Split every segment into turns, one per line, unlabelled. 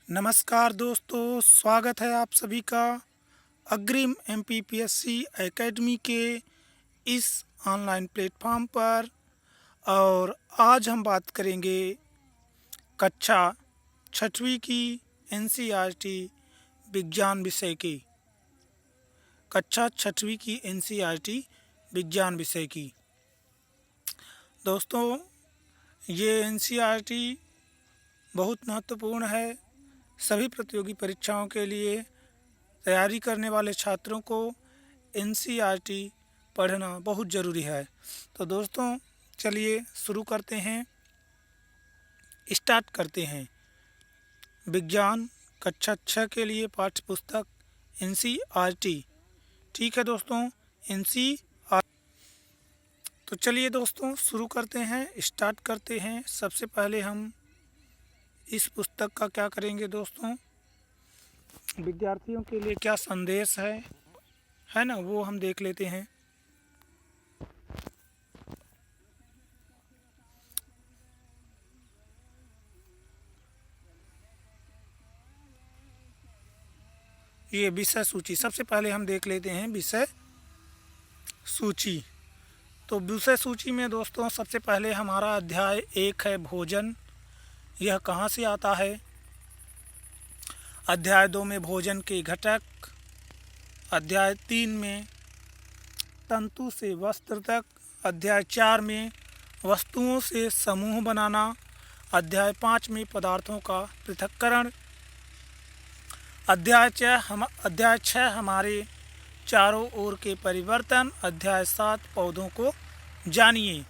नमस्कार दोस्तों, स्वागत है आप सभी का अग्रिम एमपीपीएससी एकेडमी के इस ऑनलाइन प्लेटफॉर्म पर। और आज हम बात करेंगे कक्षा छठवीं की एनसीईआरटी विज्ञान विषय की। कक्षा छठवीं की एनसीईआरटी विज्ञान विषय की। दोस्तों, ये एनसीईआरटी बहुत महत्वपूर्ण है। सभी प्रतियोगी परीक्षाओं के लिए तैयारी करने वाले छात्रों को एनसीईआरटी पढ़ना बहुत ज़रूरी है। तो दोस्तों, चलिए शुरू करते हैं, स्टार्ट करते हैं। विज्ञान कक्षा 6 के लिए पाठ्य पुस्तक एनसीईआरटी। ठीक है दोस्तों, एनसीईआरटी। तो चलिए दोस्तों शुरू करते हैं, स्टार्ट करते हैं। सबसे पहले हम इस पुस्तक का क्या करेंगे दोस्तों, विद्यार्थियों के लिए क्या संदेश है ना, वो हम देख लेते हैं। ये विषय सूची, सबसे पहले हम देख लेते हैं विषय सूची। तो विषय सूची में दोस्तों सबसे पहले हमारा अध्याय 1 है भोजन। यह कहाँ से आता है? अध्याय 2 में भोजन के घटक। अध्याय 3 में तंतु से वस्त्र तक। अध्याय 4 में वस्तुओं से समूह बनाना। अध्याय 5 में पदार्थों का पृथक्करण। अध्याय 6 हमारे चारों ओर के परिवर्तन। अध्याय 7 पौधों को जानिए।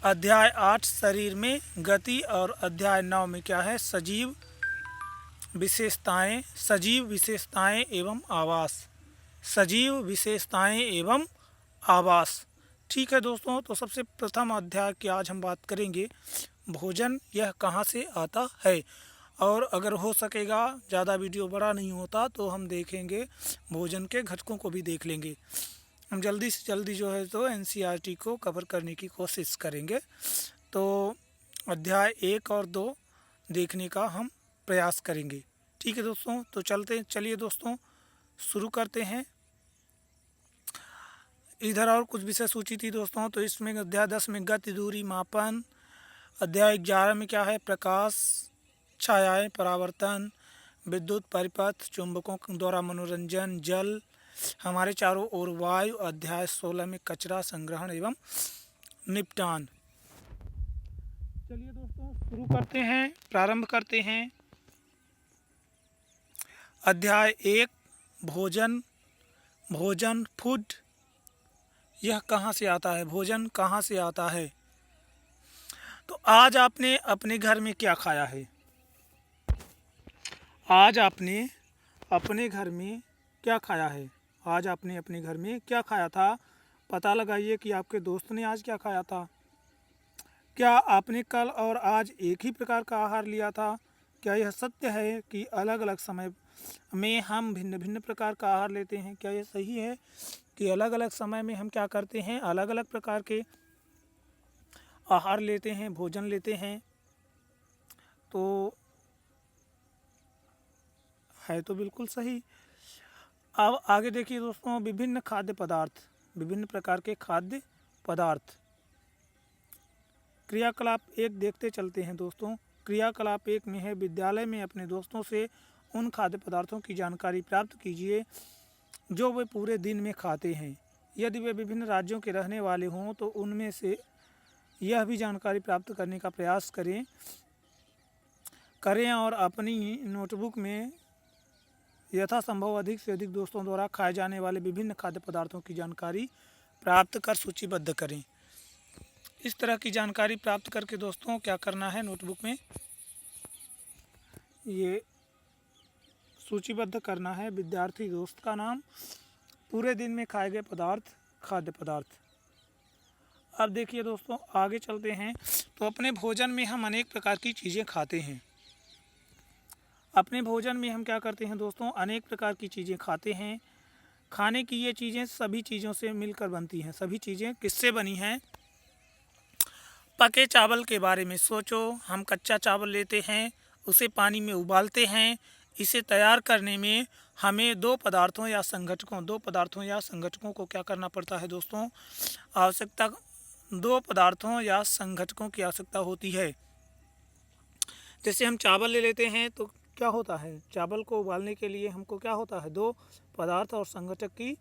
अध्याय 8 शरीर में गति। और अध्याय 9 में क्या है? सजीव विशेषताएं एवं आवास। सजीव विशेषताएं एवं आवास। ठीक है दोस्तों, तो सबसे प्रथम अध्याय की आज हम बात करेंगे भोजन, यह कहाँ से आता है। और अगर हो सकेगा, ज़्यादा वीडियो बड़ा नहीं होता, तो हम देखेंगे भोजन के घटकों को भी देख लेंगे। हम जल्दी से जल्दी जो है तो एनसीईआरटी को कवर करने की कोशिश करेंगे। तो अध्याय 1 और 2 देखने का हम प्रयास करेंगे। ठीक है दोस्तों, तो चलिए दोस्तों शुरू करते हैं। इधर और कुछ विषय सूची थी दोस्तों, तो इसमें अध्याय 10 में गति, दूरी, मापन। अध्याय 11 में क्या है? प्रकाश, छायाएं, परावर्तन, विद्युत परिपथ, चुंबकों द्वारा मनोरंजन, जल, हमारे चारों ओर वायु। अध्याय 16 में कचरा संग्रहण एवं निपटान। चलिए दोस्तों शुरू करते हैं, प्रारंभ करते हैं। अध्याय 1 भोजन फूड। यह कहाँ से आता है? भोजन कहाँ से आता है? तो आज आपने अपने घर में क्या खाया है? आज आपने अपने घर में क्या खाया है? आज आपने अपने घर में क्या खाया था? पता लगाइए कि आपके दोस्त ने आज क्या खाया था। क्या आपने कल और आज एक ही प्रकार का आहार लिया था? क्या यह सत्य है कि अलग अलग समय में हम भिन्न भिन्न प्रकार का आहार लेते हैं? क्या यह सही है कि अलग अलग समय में हम क्या करते हैं? अलग अलग प्रकार के आहार लेते हैं, भोजन लेते हैं। तो है तो बिल्कुल सही। अब आगे देखिए दोस्तों, विभिन्न प्रकार के खाद्य पदार्थ। क्रियाकलाप 1 देखते चलते हैं दोस्तों। क्रियाकलाप 1 में है विद्यालय में अपने दोस्तों से उन खाद्य पदार्थों की जानकारी प्राप्त कीजिए जो वे पूरे दिन में खाते हैं। यदि वे विभिन्न राज्यों के रहने वाले हों तो उनमें से यह भी जानकारी प्राप्त करने का प्रयास करें और अपनी नोटबुक में यथासंभव अधिक से अधिक दोस्तों द्वारा खाए जाने वाले विभिन्न खाद्य पदार्थों की जानकारी प्राप्त कर सूचीबद्ध करें। इस तरह की जानकारी प्राप्त करके दोस्तों क्या करना है? नोटबुक में ये सूचीबद्ध करना है विद्यार्थी दोस्त का नाम, पूरे दिन में खाए गए खाद्य पदार्थ। अब देखिए दोस्तों आगे चलते हैं। तो अपने भोजन में हम अनेक प्रकार की चीज़ें खाते हैं। अपने भोजन में हम क्या करते हैं दोस्तों? अनेक प्रकार की चीज़ें खाते हैं। खाने की ये चीज़ें सभी चीज़ों से मिलकर बनती हैं। सभी चीज़ें किससे बनी हैं? पके चावल के बारे में सोचो। हम कच्चा चावल लेते हैं उसे पानी में उबालते हैं। इसे तैयार करने में हमें दो पदार्थों या संघटकों को क्या करना पड़ता है दोस्तों, आवश्यकता, दो पदार्थों या संघटकों की आवश्यकता होती है। जैसे हम चावल ले लेते हैं तो क्या होता है, चावल को उबालने के लिए हमको क्या होता है, दो पदार्थ और संघटक की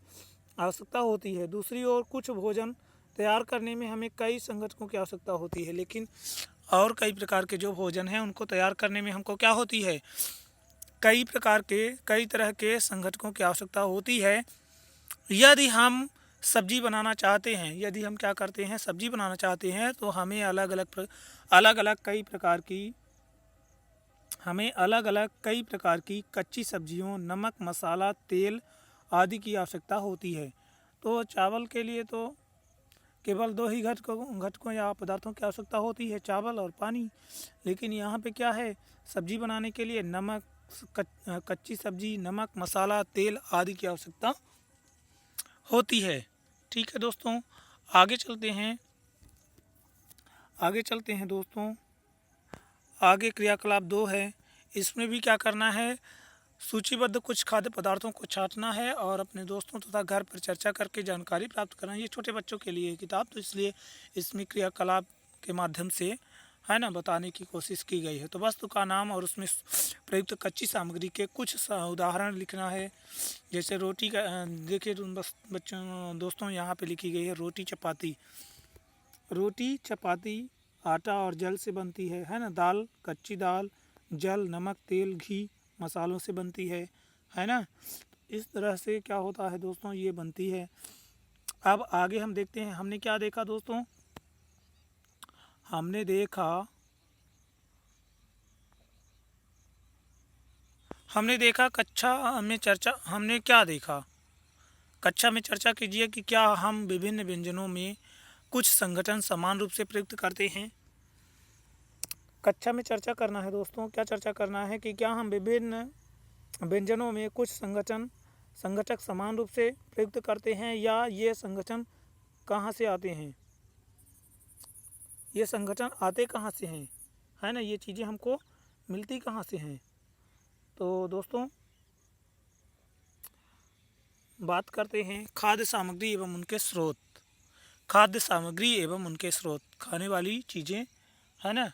आवश्यकता होती है। दूसरी ओर कुछ भोजन तैयार करने में हमें कई संघटकों की आवश्यकता होती है, लेकिन और कई प्रकार के जो भोजन हैं उनको तैयार करने में हमको क्या होती है, कई तरह के संघटकों की आवश्यकता होती है। यदि हम सब्जी बनाना चाहते हैं, यदि हम क्या करते हैं, सब्जी बनाना चाहते हैं तो हमें अलग अलग कई प्रकार की कच्ची सब्जियों, नमक, मसाला, तेल आदि की आवश्यकता होती है। तो चावल के लिए तो केवल दो ही घटकों या पदार्थों की आवश्यकता होती है, चावल और पानी। लेकिन यहाँ पे क्या है, सब्जी बनाने के लिए नमक, कच्ची सब्जी, नमक, मसाला, तेल आदि की आवश्यकता होती है। ठीक है दोस्तों, आगे चलते हैं दोस्तों। आगे क्रियाकलाप 2 है। इसमें भी क्या करना है, सूचीबद्ध कुछ खाद्य पदार्थों को छांटना है और अपने दोस्तों तथा घर पर चर्चा करके जानकारी प्राप्त करना है। ये छोटे बच्चों के लिए किताब, तो इसलिए इसमें क्रियाकलाप के माध्यम से है ना बताने की कोशिश की गई है। तो वस्तु का नाम और उसमें प्रयुक्त कच्ची सामग्री के कुछ उदाहरण लिखना है। जैसे रोटी का देखिए बच्चों दोस्तों, यहाँ पे लिखी गई है रोटी चपाती आटा और जल से बनती है ना। दाल, कच्ची दाल, जल, नमक, तेल, घी, मसालों से बनती है ना। इस तरह से क्या होता है दोस्तों, ये बनती है। अब आगे हम देखते हैं, हमने क्या देखा दोस्तों, हमने देखा कक्षा में चर्चा कीजिए कि क्या हम विभिन्न व्यंजनों में कुछ संगठन समान रूप से प्रयुक्त करते हैं। कक्षा में चर्चा करना है दोस्तों, क्या चर्चा करना है कि क्या हम विभिन्न व्यंजनों में कुछ संगठक समान रूप से प्रयुक्त करते हैं, या ये संगठन कहाँ से आते हैं, ये संगठन आते कहाँ से हैं, है ना, ये चीज़ें हमको मिलती कहाँ से हैं। तो दोस्तों बात करते हैं खाद्य सामग्री एवं उनके स्रोत। खाने वाली चीज़ें है ना,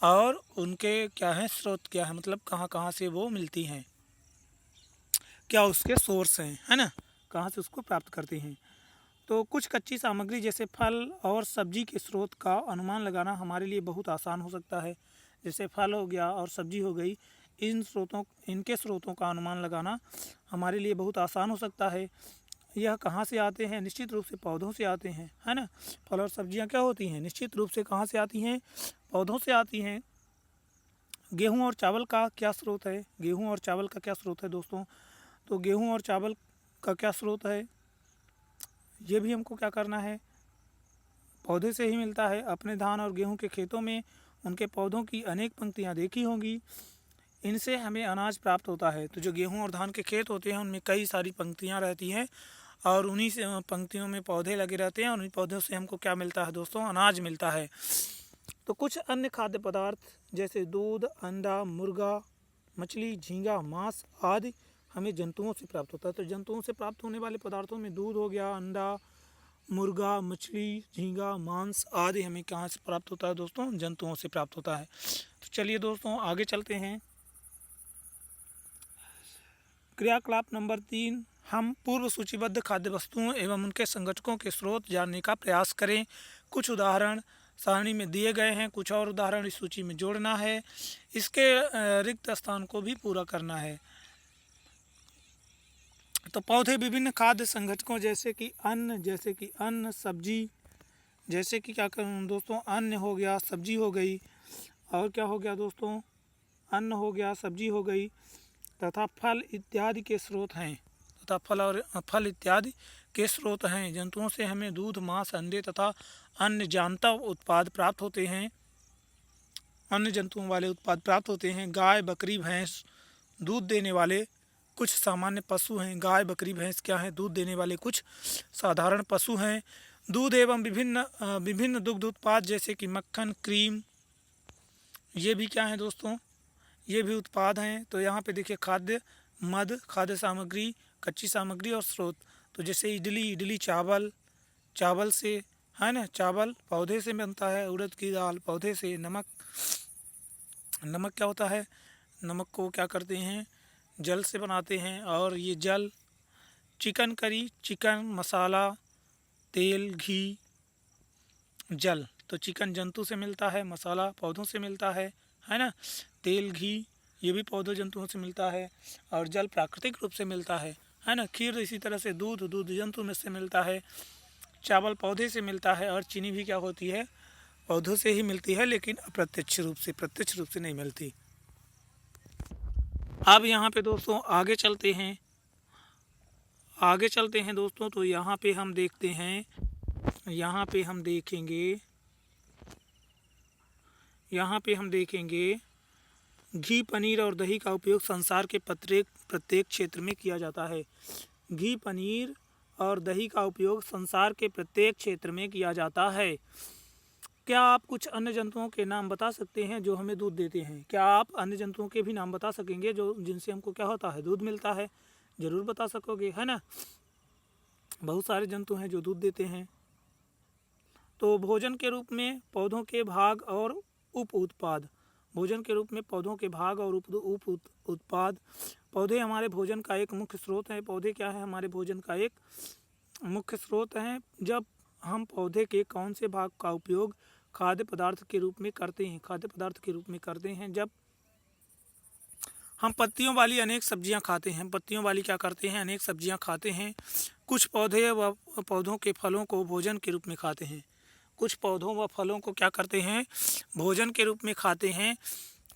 और उनके क्या है, स्रोत क्या है, मतलब कहाँ से वो मिलती हैं, क्या उसके सोर्स हैं, है ना, कहाँ से उसको प्राप्त करते हैं। तो कुछ कच्ची सामग्री जैसे फल और सब्जी के स्रोत का अनुमान लगाना हमारे लिए बहुत आसान हो सकता है। जैसे फल हो गया और सब्जी हो गई, इनके स्रोतों का अनुमान लगाना हमारे लिए बहुत आसान हो सकता है। यह कहाँ से आते हैं, निश्चित रूप से पौधों से आते हैं, है ना। फल और सब्जियां क्या होती हैं, निश्चित रूप से कहाँ से आती हैं, पौधों से आती हैं। गेहूं और चावल का क्या स्रोत है, दोस्तों, तो गेहूं और चावल का क्या स्रोत है, ये भी हमको क्या करना है, पौधे से ही मिलता है। अपने धान और गेहूं के खेतों में उनके पौधों की अनेक पंक्तियां देखी होंगी, इनसे हमें अनाज प्राप्त होता है। तो जो गेहूं और धान के खेत होते हैं उनमें कई सारी पंक्तियां रहती हैं और उन्हीं से पंक्तियों में पौधे लगे रहते हैं और उन्हीं पौधों से हमको क्या मिलता है दोस्तों, अनाज मिलता है। तो कुछ अन्य खाद्य पदार्थ जैसे दूध, अंडा, मुर्गा, मछली, झींगा, मांस आदि हमें जंतुओं से प्राप्त होता है। तो जंतुओं से प्राप्त होने वाले पदार्थों में दूध हो गया, अंडा, मुर्गा, मछली, झींगा, मांस आदि हमें कहाँ से प्राप्त होता है दोस्तों, जंतुओं से प्राप्त होता है। तो चलिए दोस्तों आगे चलते हैं। क्रियाकलाप नंबर 3, हम पूर्व सूचीबद्ध खाद्य वस्तुओं एवं उनके संगठकों के स्रोत जानने का प्रयास करें। कुछ उदाहरण सारणी में दिए गए हैं, कुछ और उदाहरण इस सूची में जोड़ना है। इसके रिक्त स्थान को भी पूरा करना है। तो पौधे विभिन्न खाद्य संगठकों जैसे कि अन्न, सब्जी, जैसे कि क्या करूँ दोस्तों, अन्न हो गया, सब्जी हो गई, और क्या हो गया दोस्तों, अन्न हो गया, सब्जी हो गई, तथा फल इत्यादि के स्रोत हैं। जंतुओं से हमें दूध, मांस, अंडे तथा अन्य जानता उत्पाद प्राप्त होते हैं। अन्य जंतुओं वाले उत्पाद प्राप्त होते हैं। गाय, बकरी, भैंस दूध देने वाले कुछ सामान्य पशु हैं। गाय, बकरी, भैंस क्या हैं, दूध देने वाले कुछ साधारण पशु हैं। दूध एवं विभिन्न दुग्ध उत्पाद जैसे कि मक्खन, क्रीम, ये भी क्या है दोस्तों, ये भी उत्पाद हैं। तो यहाँ पे देखिए खाद्य, मद, खाद्य सामग्री, कच्ची सामग्री और स्रोत। तो जैसे इडली चावल, चावल से है ना, चावल पौधे से बनता है। उड़द की दाल पौधे से। नमक क्या होता है, नमक को क्या करते हैं, जल से बनाते हैं। और ये जल, चिकन करी, चिकन मसाला, तेल, घी, जल। तो चिकन जंतु से मिलता है, मसाला पौधों से मिलता है ना। तेल, घी ये भी पौधों जंतुओं से मिलता है। और जल प्राकृतिक रूप से मिलता है ना। खीर इसी तरह से दूध जंतु में से मिलता है। चावल पौधे से मिलता है। और चीनी भी क्या होती है, पौधों से ही मिलती है, लेकिन अप्रत्यक्ष रूप से, प्रत्यक्ष रूप से नहीं मिलती। अब यहाँ पे दोस्तों आगे चलते हैं दोस्तों। तो यहाँ पे हम देखते हैं, यहाँ पे हम देखेंगे घी, पनीर और दही का उपयोग संसार के प्रत्येक क्षेत्र में किया जाता है। घी, पनीर और दही का उपयोग संसार के प्रत्येक क्षेत्र में किया जाता है। क्या आप कुछ अन्य जंतुओं के नाम बता सकते हैं जो हमें दूध देते हैं? क्या आप अन्य जंतुओं के भी नाम बता सकेंगे जो जिनसे हमको क्या होता है, दूध मिलता है? ज़रूर बता सकोगे, है ना। बहुत सारे जंतु हैं जो दूध देते हैं। तो भोजन के रूप में पौधों के भाग और उप उत्पाद। भोजन के रूप में पौधों के भाग और उप उत्पाद। पौधे हमारे भोजन का एक मुख्य स्रोत है। पौधे क्या है, हमारे भोजन का एक मुख्य स्रोत हैं। जब हम पौधे के कौन से भाग का उपयोग खाद्य पदार्थ के रूप में करते हैं? खाद्य पदार्थ के रूप में करते हैं जब हम पत्तियों वाली अनेक सब्जियां खाते हैं। पत्तियों वाली क्या करते हैं, अनेक सब्जियां खाते हैं। कुछ पौधे व पौधों के फलों को भोजन के रूप में खाते हैं। कुछ पौधों व फलों को क्या करते हैं, भोजन के रूप में खाते हैं।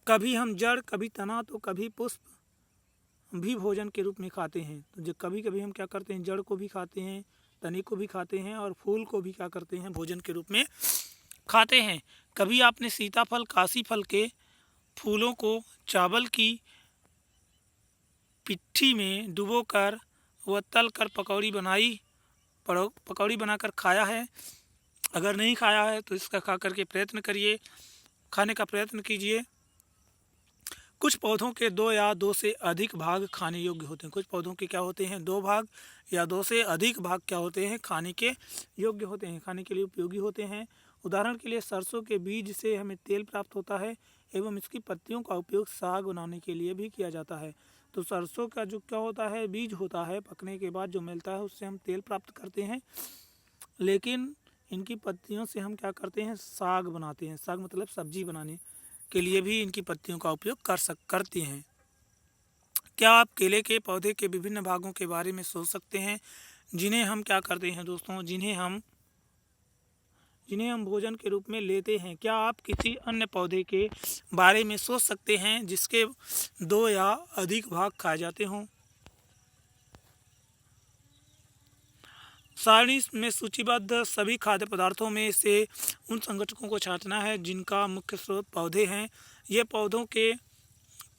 कभी हम जड़, कभी तना, तो कभी पुष्प भी भोजन के रूप में खाते हैं। तो जब कभी कभी हम क्या करते हैं, जड़ को भी खाते हैं, तने को भी खाते हैं, और फूल को भी क्या करते हैं, भोजन के रूप में खाते हैं। कभी आपने सीताफल, काशी फल के फूलों को चावल की पिट्ठी में डुबोकर व तल कर पकौड़ी बनाकर खाया है? अगर नहीं खाया है तो इसका खा करके प्रयत्न करिए, खाने का प्रयत्न कीजिए। कुछ पौधों के 2 या 2 से अधिक भाग खाने योग्य होते हैं। कुछ पौधों के क्या होते हैं, 2 भाग या 2 से अधिक भाग क्या होते हैं, खाने के योग्य होते हैं, खाने के लिए उपयोगी होते हैं। उदाहरण के लिए सरसों के बीज से हमें तेल प्राप्त होता है एवं इसकी पत्तियों का उपयोग साग बनाने के लिए भी किया जाता है। तो सरसों का जो क्या होता है, बीज होता है, पकने के बाद जो मिलता है उससे हम तेल प्राप्त करते हैं। लेकिन इनकी पत्तियों से हम क्या करते हैं, साग बनाते हैं। साग मतलब सब्जी बनाने के लिए भी इनकी पत्तियों का उपयोग करते हैं। क्या आप केले के पौधे के विभिन्न भागों के बारे में सोच सकते हैं जिन्हें हम क्या करते हैं दोस्तों, जिन्हें हम भोजन के रूप में लेते हैं? क्या आप किसी अन्य पौधे के बारे में सोच सकते हैं जिसके 2 या अधिक भाग खाए जाते हों? सारणी में सूचीबद्ध सभी खाद्य पदार्थों में से उन संगठकों को छांटना है जिनका मुख्य स्रोत पौधे हैं। ये पौधों के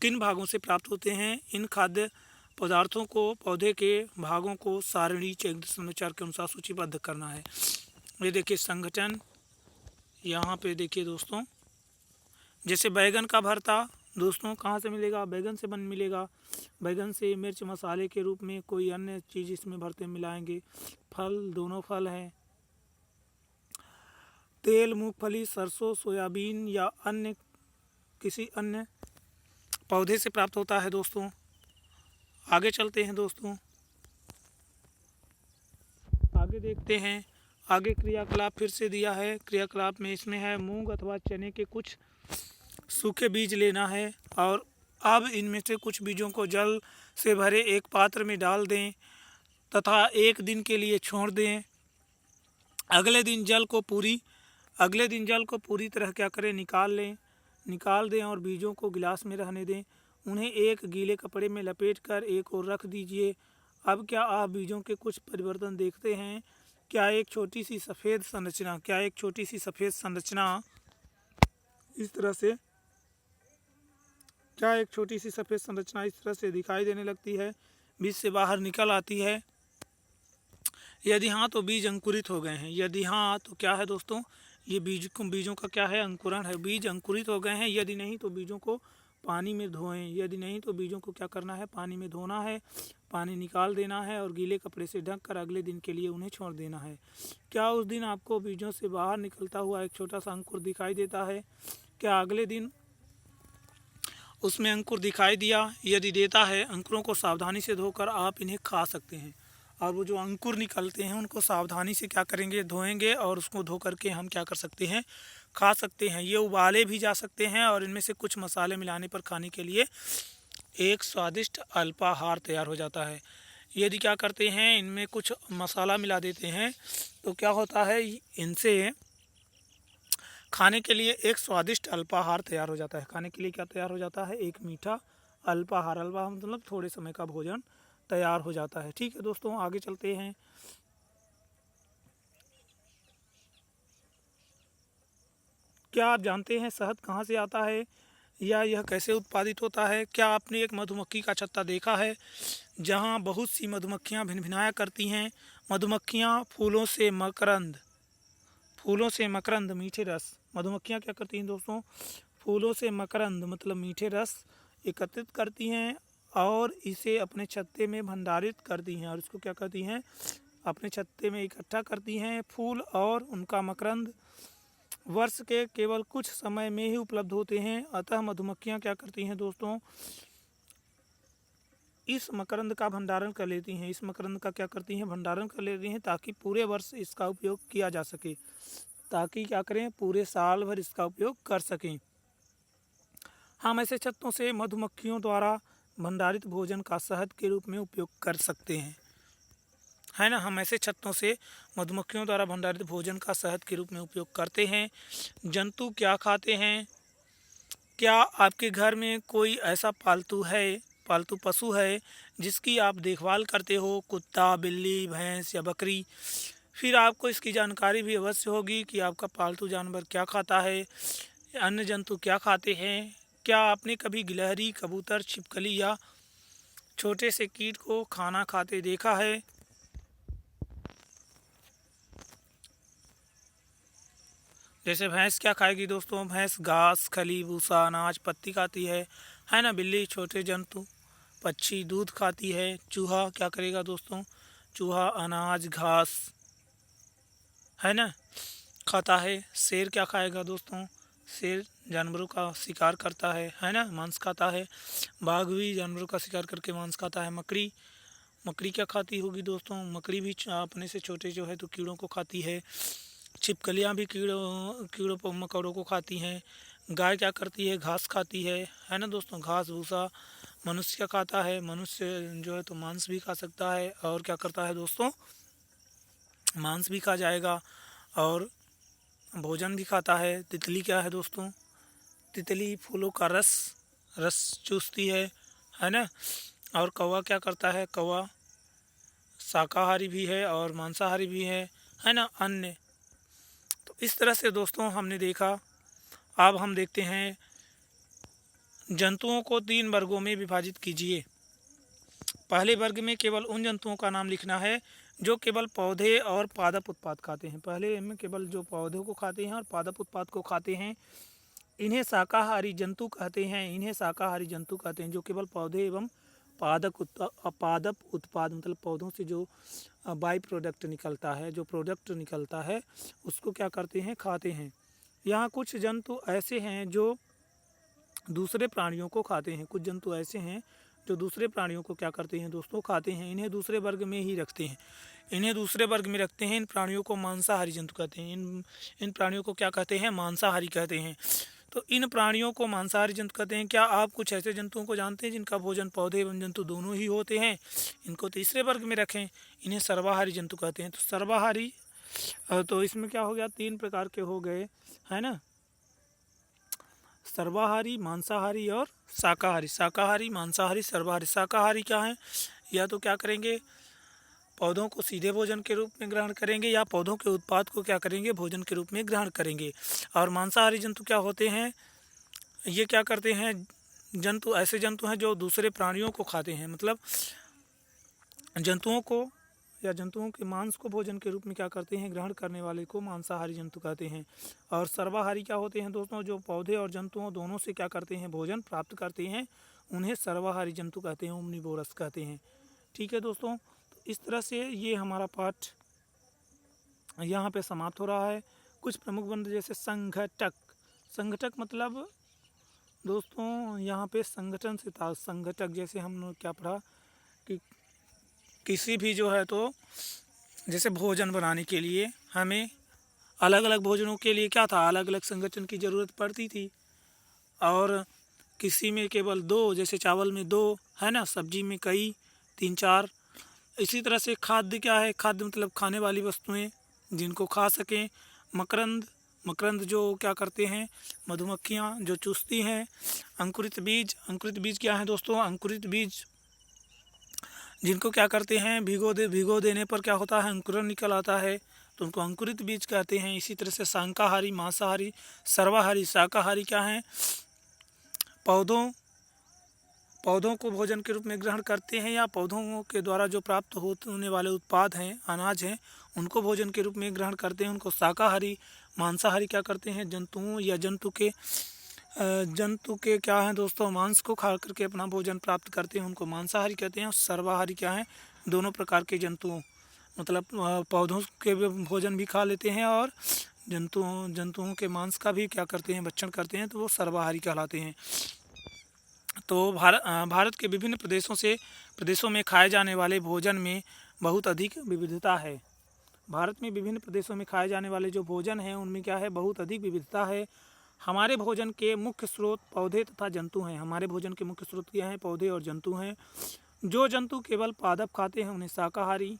किन भागों से प्राप्त होते हैं? इन खाद्य पदार्थों को, पौधे के भागों को सारणी 1.4 के अनुसार सूचीबद्ध करना है। ये देखिए संगठन, यहाँ पे देखिए दोस्तों, जैसे बैगन का भरता दोस्तों कहाँ से मिलेगा, बैगन से मिलेगा। बैगन से मिर्च मसाले के रूप में कोई अन्य चीज़ इसमें भरते मिलाएंगे। फल, दोनों फल हैं। तेल, मूंगफली, सरसों, सोयाबीन या किसी अन्य पौधे से प्राप्त होता है दोस्तों। आगे चलते हैं दोस्तों, आगे देखते हैं। आगे क्रियाकलाप फिर से दिया है। क्रियाकलाप में इसमें है मूंग अथवा चने के कुछ सूखे बीज लेना है और अब इनमें से कुछ बीजों को जल से भरे एक पात्र में डाल दें तथा 1 दिन के लिए छोड़ दें। अगले दिन जल को पूरी तरह क्या करें, निकाल दें और बीजों को गिलास में रहने दें। उन्हें एक गीले कपड़े में लपेटकर एक ओर रख दीजिए। अब क्या आप बीजों के कुछ परिवर्तन देखते हैं? क्या एक छोटी सी सफ़ेद संरचना इस तरह से दिखाई देने लगती है, बीज से बाहर निकल आती है? यदि हाँ तो बीज अंकुरित हो गए हैं। यदि हाँ तो क्या है दोस्तों, ये बीजों का क्या है, अंकुरण है, बीज अंकुरित हो गए हैं। यदि नहीं तो बीजों को पानी में धोएं, यदि नहीं तो बीजों को क्या करना है, पानी में धोना है, पानी निकाल देना है और गीले कपड़े से ढककर अगले दिन के लिए उन्हें छोड़ देना है। क्या उस दिन आपको बीजों से बाहर निकलता हुआ एक छोटा सा अंकुर दिखाई देता है? क्या अगले दिन उसमें अंकुर दिखाई दिया? यदि देता है, अंकुरों को सावधानी से धोकर आप इन्हें खा सकते हैं। और वो जो अंकुर निकलते हैं उनको सावधानी से क्या करेंगे, धोएंगे और उसको धो करके हम क्या कर सकते हैं, खा सकते हैं। ये उबाले भी जा सकते हैं और इनमें से कुछ मसाले मिलाने पर खाने के लिए एक स्वादिष्ट अल्पाहार तैयार हो जाता है। यदि क्या करते हैं, इनमें कुछ मसाला मिला देते हैं तो क्या होता है, इनसे खाने के लिए एक स्वादिष्ट अल्पाहार तैयार हो जाता है। खाने के लिए क्या तैयार हो जाता है, एक मीठा अल्पाहार। अल्पाहार मतलब थोड़े समय का भोजन तैयार हो जाता है। ठीक है दोस्तों, आगे चलते हैं। क्या आप जानते हैं शहद कहाँ से आता है या यह कैसे उत्पादित होता है? क्या आपने एक मधुमक्खी का छत्ता देखा है जहाँ बहुत सी मधुमक्खियाँ भिनभिनाया करती हैं? मधुमक्खियाँ फूलों से मकरंद मीठे रस, मधुमक्खियाँ क्या करती हैं दोस्तों, फूलों से मकरंद मतलब मीठे रस एकत्रित करती हैं और इसे अपने छत्ते में भंडारित करती हैं और इसको क्या करती हैं, अपने छत्ते में इकट्ठा करती हैं। फूल और उनका मकरंद वर्ष के केवल कुछ समय में ही उपलब्ध होते हैं, अतः मधुमक्खियाँ क्या करती हैं दोस्तों, इस मकरंद का भंडारण कर लेती हैं। इस मकरंद का क्या करती हैं, भंडारण कर लेती हैं ताकि पूरे वर्ष इसका उपयोग किया जा सके, ताकि क्या करें, पूरे साल भर इसका उपयोग कर सकें। हम ऐसे छत्तों से मधुमक्खियों द्वारा भंडारित भोजन का शहद के रूप में उपयोग कर सकते हैं, है ना। हम ऐसे छत्तों से मधुमक्खियों द्वारा भंडारित भोजन का शहद के रूप में उपयोग करते हैं। जंतु क्या खाते हैं? क्या आपके घर में कोई ऐसा पालतू पशु है जिसकी आप देखभाल करते हो, कुत्ता, बिल्ली, भैंस या बकरी? फिर आपको इसकी जानकारी भी अवश्य होगी कि आपका पालतू जानवर क्या खाता है, अन्य जंतु क्या खाते हैं। क्या आपने कभी गिलहरी, कबूतर, छिपकली या छोटे से कीट को खाना खाते देखा है? जैसे भैंस क्या खाएगी दोस्तों, भैंस घास, खली, भूसा, अनाज, पत्ती खाती है ना। बिल्ली छोटे जंतु, पक्षी दूध खाती है। चूहा क्या करेगा दोस्तों, चूहा अनाज, घास, है ना, खाता है। शेर क्या खाएगा दोस्तों, शेर जानवरों का शिकार करता है ना, मांस खाता है। बाघ भी जानवरों का शिकार करके मांस खाता है। मकड़ी क्या खाती होगी दोस्तों, मकड़ी भी अपने से छोटे जो है तो कीड़ों को खाती है। छिपकलियाँ भी कीड़ों मकोड़ों को खाती हैं। गाय क्या करती है, घास खाती है ना दोस्तों, घास भूसा। मनुष्य क्या खाता है, मनुष्य जो है तो मांस भी खा सकता है और क्या करता है दोस्तों, मांस भी खा जाएगा और भोजन भी खाता है। तितली क्या है दोस्तों, तितली फूलों का रस चूसती है ना। और कौवा क्या करता है, कौवा शाकाहारी भी है और मांसाहारी भी है ना, अन्य। तो इस तरह से दोस्तों हमने देखा। अब हम देखते हैं, जंतुओं को 3 वर्गों में विभाजित कीजिए। पहले वर्ग में केवल उन जंतुओं का नाम लिखना है जो केवल पौधे और पादप उत्पाद खाते हैं। पहले में केवल जो पौधों को खाते हैं और पादप उत्पाद को खाते हैं, इन्हें शाकाहारी जंतु कहते हैं। जो केवल पौधे एवं पादप उत्पाद मतलब पौधों से जो बाई प्रोडक्ट निकलता है, जो प्रोडक्ट निकलता है, उसको क्या करते हैं, खाते हैं। यहाँ कुछ जंतु ऐसे हैं जो दूसरे प्राणियों को खाते हैं। कुछ जंतु ऐसे हैं जो दूसरे प्राणियों को क्या करते हैं दोस्तों, खाते हैं। इन्हें दूसरे वर्ग में ही रखते हैं, इन प्राणियों को मांसाहारी जंतु कहते हैं। इन प्राणियों को क्या कहते हैं, मांसाहारी कहते हैं। तो इन प्राणियों को मांसाहारी जंतु कहते हैं। क्या आप कुछ ऐसे जंतुओं को जानते हैं जिनका भोजन पौधे एवं जंतु दोनों ही होते हैं? इनको तीसरे वर्ग में रखें, इन्हें सर्वाहारी जंतु कहते हैं। तो सर्वाहारी, तो इसमें क्या हो गया, 3 प्रकार के हो गए, है ना, सर्वाहारी, मांसाहारी और शाकाहारी। शाकाहारी, मांसाहारी, सर्वाहारी। शाकाहारी क्या है, या तो क्या करेंगे, पौधों को सीधे भोजन के रूप में ग्रहण करेंगे या पौधों के उत्पाद को क्या करेंगे, भोजन के रूप में ग्रहण करेंगे। और मांसाहारी जंतु क्या होते हैं, ये क्या करते हैं, ऐसे जंतु हैं जो दूसरे प्राणियों को खाते हैं। मतलब जंतुओं को या जंतुओं के मांस को भोजन के रूप में क्या करते हैं, ग्रहण करने वाले को मांसाहारी जंतु कहते हैं। और सर्वाहारी क्या होते हैं दोस्तों, जो पौधे और जंतुओं दोनों से क्या करते हैं, भोजन प्राप्त करते हैं, उन्हें सर्वाहारी जंतु कहते हैं, ओमनिवोरस कहते हैं। ठीक है दोस्तों, तो इस तरह से ये हमारा पाठ यहाँ पे समाप्त हो रहा है। कुछ प्रमुख वर्ण जैसे संघटक, संघटक मतलब दोस्तों यहाँ पे संगठन से था। संघटक जैसे हमने क्या पढ़ा कि किसी भी जो है तो जैसे भोजन बनाने के लिए हमें अलग अलग भोजनों के लिए क्या था, अलग अलग संगठन की ज़रूरत पड़ती थी। और किसी में केवल 2, जैसे चावल में 2 है ना, सब्जी में कई 3-4। इसी तरह से खाद्य क्या है, खाद्य मतलब खाने वाली वस्तुएं जिनको खा सकें। मकरंद, मकरंद जो क्या करते हैं, मधुमक्खियाँ जो चूसती हैं। अंकुरित बीज, अंकुरित बीज क्या है दोस्तों, अंकुरित बीज जिनको क्या करते हैं, भिगो देने पर क्या होता है, अंकुरन निकल आता है, तो उनको अंकुरित बीज कहते हैं। इसी तरह से शाकाहारी, मांसाहारी, सर्वाहारी। शाकाहारी क्या है, पौधों को भोजन के रूप में ग्रहण करते हैं या पौधों के द्वारा जो प्राप्त होने वाले उत्पाद हैं, अनाज हैं, उनको भोजन के रूप में ग्रहण करते हैं, उनको शाकाहारी। मांसाहारी क्या करते हैं, जंतुओं या जंतु के क्या है दोस्तों, मांस को खा करके अपना भोजन प्राप्त करते हैं, उनको मांसाहारी कहते हैं। और सर्वाहारी क्या है, दोनों प्रकार के जंतुओं मतलब पौधों के भोजन भी खा लेते हैं और जंतुओं के मांस का भी क्या करते हैं, भक्षण करते हैं, तो वो सर्वाहारी कहलाते हैं। तो भारत के विभिन्न प्रदेशों में खाए जाने वाले भोजन में बहुत अधिक विविधता है। भारत में विभिन्न प्रदेशों में खाए जाने वाले जो भोजन हैं उनमें क्या है, बहुत अधिक विविधता है। हमारे भोजन के मुख्य स्रोत पौधे तथा जंतु हैं। हमारे भोजन के मुख्य स्रोत क्या हैं, पौधे और जंतु हैं। जो जंतु केवल पादप खाते हैं उन्हें शाकाहारी,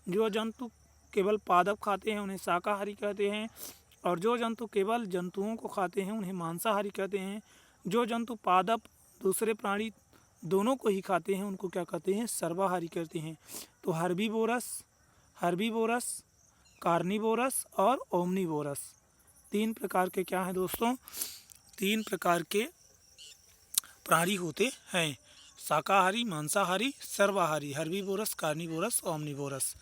जो जंतु केवल पादप खाते हैं उन्हें शाकाहारी कहते हैं। और जो जंतु केवल जंतुओं को खाते हैं उन्हें मांसाहारी कहते हैं। जो जंतु पादप दूसरे प्राणी दोनों को ही खाते हैं उनको क्या कहते हैं, सर्वाहारी कहते हैं। तो हर्बीवोरस, कार्निवोरस और ओमनिवोरस 3 प्रकार के क्या हैं दोस्तों, 3 प्रकार के प्राणी होते हैं, शाकाहारी, मांसाहारी, सर्वाहारी, हर्बीवोरस, कार्निवोरस, ओमनिवोरस।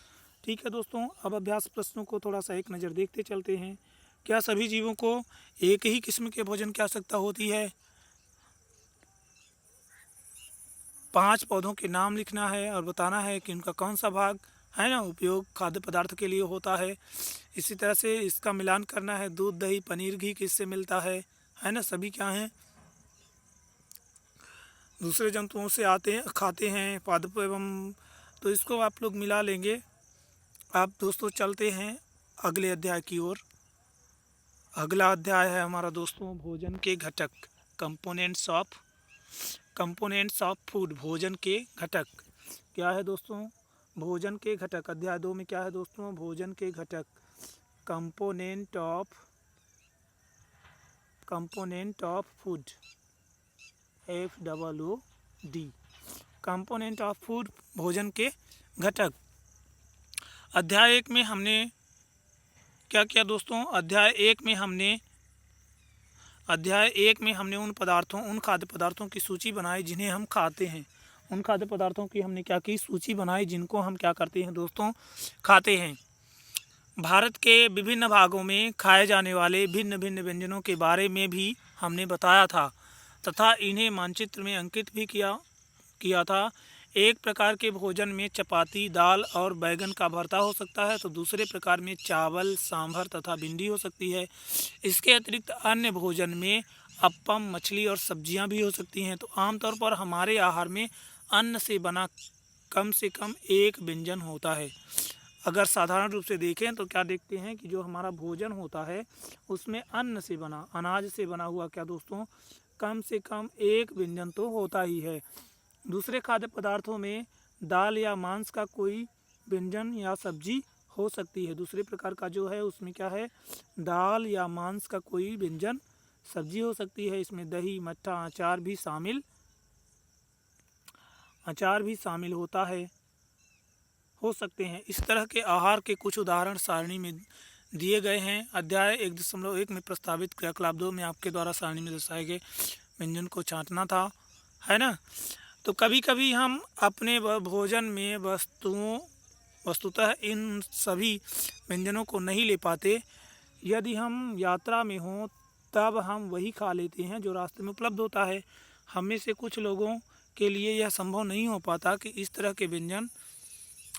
ठीक है दोस्तों, अब अभ्यास प्रश्नों को थोड़ा सा एक नज़र देखते चलते हैं। क्या सभी जीवों को एक ही किस्म के भोजन की आवश्यकता होती है? 5 पौधों के नाम लिखना है और बताना है कि उनका कौन सा भाग है ना उपयोग खाद्य पदार्थ के लिए होता है। इसी तरह से इसका मिलान करना है, दूध, दही, पनीर, घी किससे मिलता है ना, सभी क्या हैं, दूसरे जंतुओं से खाते हैं, पादप एवं। तो इसको आप लोग मिला लेंगे। आप दोस्तों चलते हैं अगले अध्याय की ओर। अगला अध्याय है हमारा दोस्तों भोजन के घटक, कंपोनेंट्स ऑफ फूड। भोजन के घटक क्या है दोस्तों, भोजन के घटक। अध्याय 2 में क्या है दोस्तों, भोजन के घटक, component of food, FOOD, component of food, भोजन के घटक। अध्याय 1 में हमने क्या किया दोस्तों, अध्याय 1 में हमने उन खाद्य पदार्थों की सूची बनाई जिन्हें हम खाते हैं। उन खाद्य पदार्थों की हमने क्या की, सूची बनाई जिनको हम क्या करते हैं दोस्तों, खाते हैं। भारत के विभिन्न भागों में खाए जाने वाले भिन्न भिन्न व्यंजनों के बारे में भी हमने बताया था तथा इन्हें मानचित्र में अंकित भी किया था। एक प्रकार के भोजन में चपाती, दाल और बैगन का भरता हो सकता है, तो दूसरे प्रकार में चावल, सांभर तथा भिंडी हो सकती है। इसके अतिरिक्त अन्य भोजन में अप्पम, मछली और सब्जियां भी हो सकती हैं। तो आमतौर पर हमारे आहार में अन्न से बना कम से कम एक व्यंजन होता है। अगर साधारण रूप से देखें तो क्या देखते हैं कि जो हमारा भोजन होता है उसमें अन्न से बना, अनाज से बना हुआ क्या दोस्तों, कम से कम एक व्यंजन तो होता ही है। दूसरे खाद्य पदार्थों में दाल या मांस का कोई व्यंजन या सब्जी हो सकती है। दूसरे प्रकार का जो है उसमें क्या है, दाल या मांस का कोई व्यंजन सब्जी हो सकती है। इसमें दही, मट्ठा, अचार भी शामिल हो सकते हैं। इस तरह के आहार के कुछ उदाहरण सारणी में दिए गए हैं। अध्याय 1.1 में प्रस्तावित क्रियाकलाप 2 में आपके द्वारा सारणी में दर्शाए गए व्यंजन को छांटना था, है ना। तो कभी कभी हम अपने भोजन में वस्तुओं वस्तुतः इन सभी व्यंजनों को नहीं ले पाते। यदि हम यात्रा में हों तब हम वही खा लेते हैं जो रास्ते में उपलब्ध होता है। हम में से कुछ लोगों के लिए यह संभव नहीं हो पाता कि इस तरह के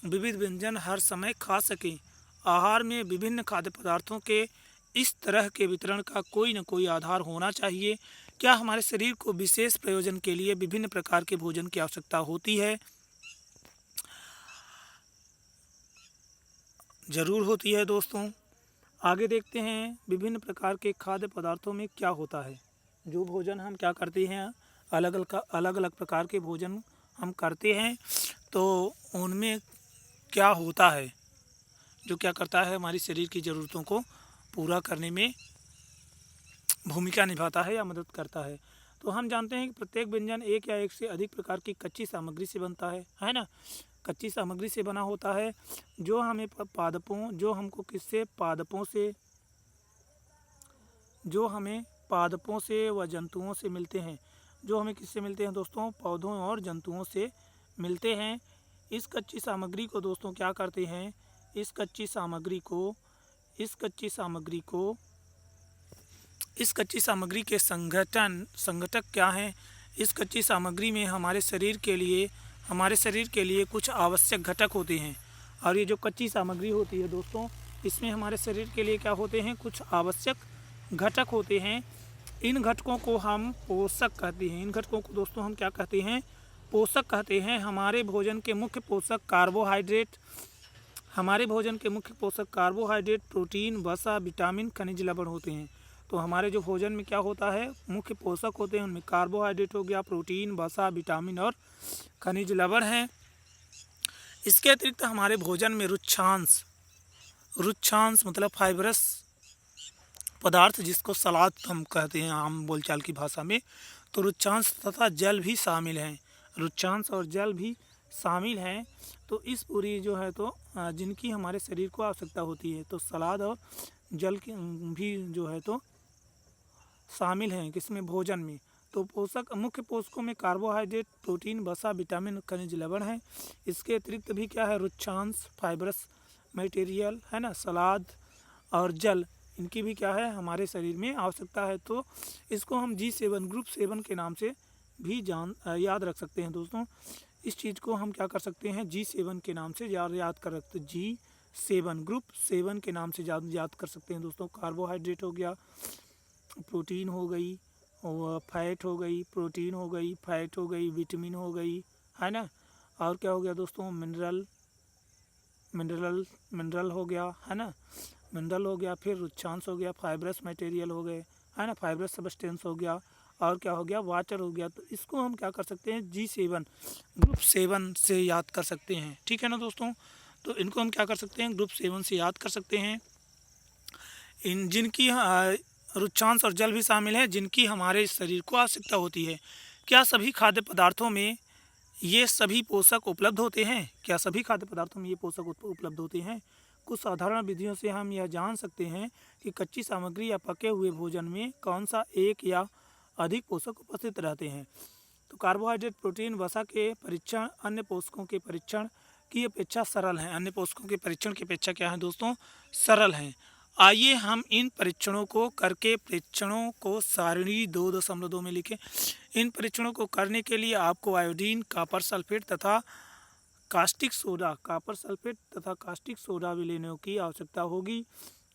विविध व्यंजन हर समय खा सकें। आहार में विभिन्न खाद्य पदार्थों के इस तरह के वितरण का कोई न कोई आधार होना चाहिए। क्या हमारे शरीर को विशेष प्रयोजन के लिए विभिन्न प्रकार के भोजन की आवश्यकता होती है? ज़रूर होती है दोस्तों। आगे देखते हैं विभिन्न प्रकार के खाद्य पदार्थों में क्या होता है। जो भोजन हम क्या करते हैं, अलग अलग प्रकार के भोजन हम करते हैं, तो उनमें क्या होता है जो क्या करता है, हमारी शरीर की ज़रूरतों को पूरा करने में भूमिका निभाता है या मदद करता है। तो हम जानते हैं कि प्रत्येक व्यंजन एक या एक से अधिक प्रकार की कच्ची सामग्री से बनता है ना। कच्ची सामग्री से बना होता है जो हमें पादपों से व जंतुओं से मिलते हैं। जो हमें किससे मिलते हैं दोस्तों? पौधों और जंतुओं से मिलते हैं। इस कच्ची सामग्री को दोस्तों क्या करते हैं, इस कच्ची सामग्री के संघटक क्या हैं? इस कच्ची सामग्री में हमारे शरीर के लिए कुछ आवश्यक घटक होते हैं। और ये जो कच्ची सामग्री होती है दोस्तों, इसमें हमारे शरीर के लिए क्या होते हैं, कुछ आवश्यक घटक होते हैं। इन घटकों को हम पोषक कहते हैं। इन घटकों को दोस्तों हम क्या कहते हैं? पोषक कहते हैं। हमारे भोजन के मुख्य पोषक कार्बोहाइड्रेट, प्रोटीन, वसा, विटामिन, खनिज लवण होते हैं। तो हमारे जो भोजन में क्या होता है, मुख्य पोषक होते हैं, उनमें कार्बोहाइड्रेट हो गया, प्रोटीन, वसा, विटामिन और खनिज लवण हैं। इसके अतिरिक्त हमारे भोजन में रुक्षांश मतलब फाइबरस पदार्थ, जिसको सलाद हम कहते हैं आम बोलचाल की भाषा में, तो रुक्षांश तथा जल भी शामिल हैं। रुक्षांश और जल भी शामिल हैं। तो इस पूरी जो है तो जिनकी हमारे शरीर को आवश्यकता होती है, तो सलाद और जल की भी जो है तो शामिल हैं किसमें? भोजन में। तो मुख्य पोषकों में कार्बोहाइड्रेट, प्रोटीन, वसा, विटामिन, खनिज लवण है। इसके अतिरिक्त भी क्या है? रुक्षांश, फाइबरस मटेरियल है ना, सलाद और जल, इनकी भी क्या है, हमारे शरीर में आवश्यकता है। तो इसको हम G7 ग्रुप 7 के नाम से भी याद रख सकते हैं दोस्तों। इस चीज़ को हम क्या कर सकते हैं, G7 के नाम से याद कर सकते हैं। G7 ग्रुप 7 के नाम से याद कर सकते हैं दोस्तों। कार्बोहाइड्रेट हो गया, प्रोटीन हो गई, और फैट हो गई, प्रोटीन हो गई, फैट हो गई, विटामिन हो गई, है ना। और क्या हो गया दोस्तों? मिनरल हो गया, है ना, मिनरल हो गया। फिर रुक्षांश हो गया, फाइबरस मटेरियल हो गए, है ना, फाइबरस सब्सटेंस हो गया, और क्या हो गया? वाटर हो गया। तो इसको हम क्या कर सकते हैं? G7 ग्रुप 7 से याद कर सकते हैं। ठीक है ना दोस्तों। तो इनको हम क्या कर सकते हैं? ग्रुप 7 से याद कर सकते हैं। जिनकी रुक्षांश और जल भी शामिल है, जिनकी हमारे शरीर को आवश्यकता होती है। क्या सभी खाद्य पदार्थों में ये सभी पोषक उपलब्ध होते हैं? उपलब्ध होते हैं? कुछ साधारण विधियों से हम यह जान सकते हैं कि कच्ची सामग्री या पके हुए भोजन में कौन सा एक या अधिक पोषक उपस्थित रहते हैं। तो कार्बोहाइड्रेट, प्रोटीन, वसा के परीक्षण अन्य पोषकों के परीक्षण की अपेक्षा सरल हैं। अन्य पोषकों के परीक्षण की अपेक्षा क्या है दोस्तों? सरल हैं। आइए हम इन परीक्षणों को करके परीक्षणों को सारणी 2.2 में लिखें। इन परीक्षणों को करने के लिए आपको आयोडीन, कॉपर सल्फेट तथा कास्टिक सोडा भी लेने की आवश्यकता होगी।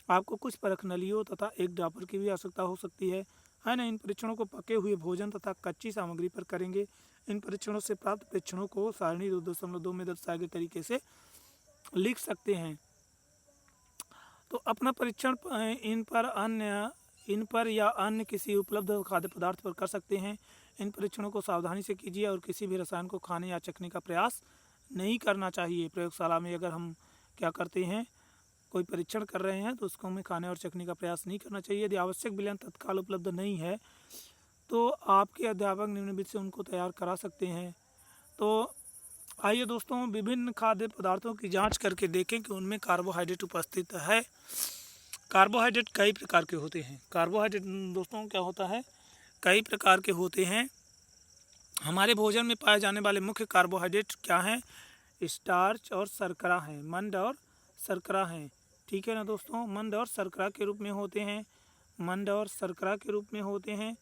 आपको कुछ परख नलियों तथा एक ड्रॉपर की भी आवश्यकता हो सकती है ना। इन परीक्षणों को पके हुए भोजन तथा कच्ची सामग्री पर करेंगे। इन परीक्षणों से प्राप्त परीक्षणों को सारणी 2.2 में दर्शाए गए तरीके से लिख सकते हैं। तो अपना परीक्षण इन पर या अन्य किसी उपलब्ध खाद्य पदार्थ पर कर सकते हैं। इन परीक्षणों को सावधानी से कीजिए और किसी भी रसायन को खाने या चखने का प्रयास नहीं करना चाहिए। प्रयोगशाला में अगर हम क्या करते हैं, कोई परीक्षण कर रहे हैं, तो उसको हमें खाने और चखने का प्रयास नहीं करना चाहिए। यदि आवश्यक विलयन तत्काल उपलब्ध नहीं है तो आपके अध्यापक निम्नलिखित से उनको तैयार करा सकते हैं। तो आइए दोस्तों, विभिन्न खाद्य पदार्थों की जांच करके देखें कि उनमें कार्बोहाइड्रेट उपस्थित है। कार्बोहाइड्रेट कई प्रकार के होते हैं। कार्बोहाइड्रेट दोस्तों क्या होता है? कई प्रकार के होते हैं। हमारे भोजन में पाए जाने वाले मुख्य कार्बोहाइड्रेट क्या हैं? स्टार्च और शर्करा हैं, मंड और शर्करा हैं। ठीक है ना दोस्तों, मंड और शर्करा के रूप में होते हैं, मंड और शर्करा के रूप में होते हैं,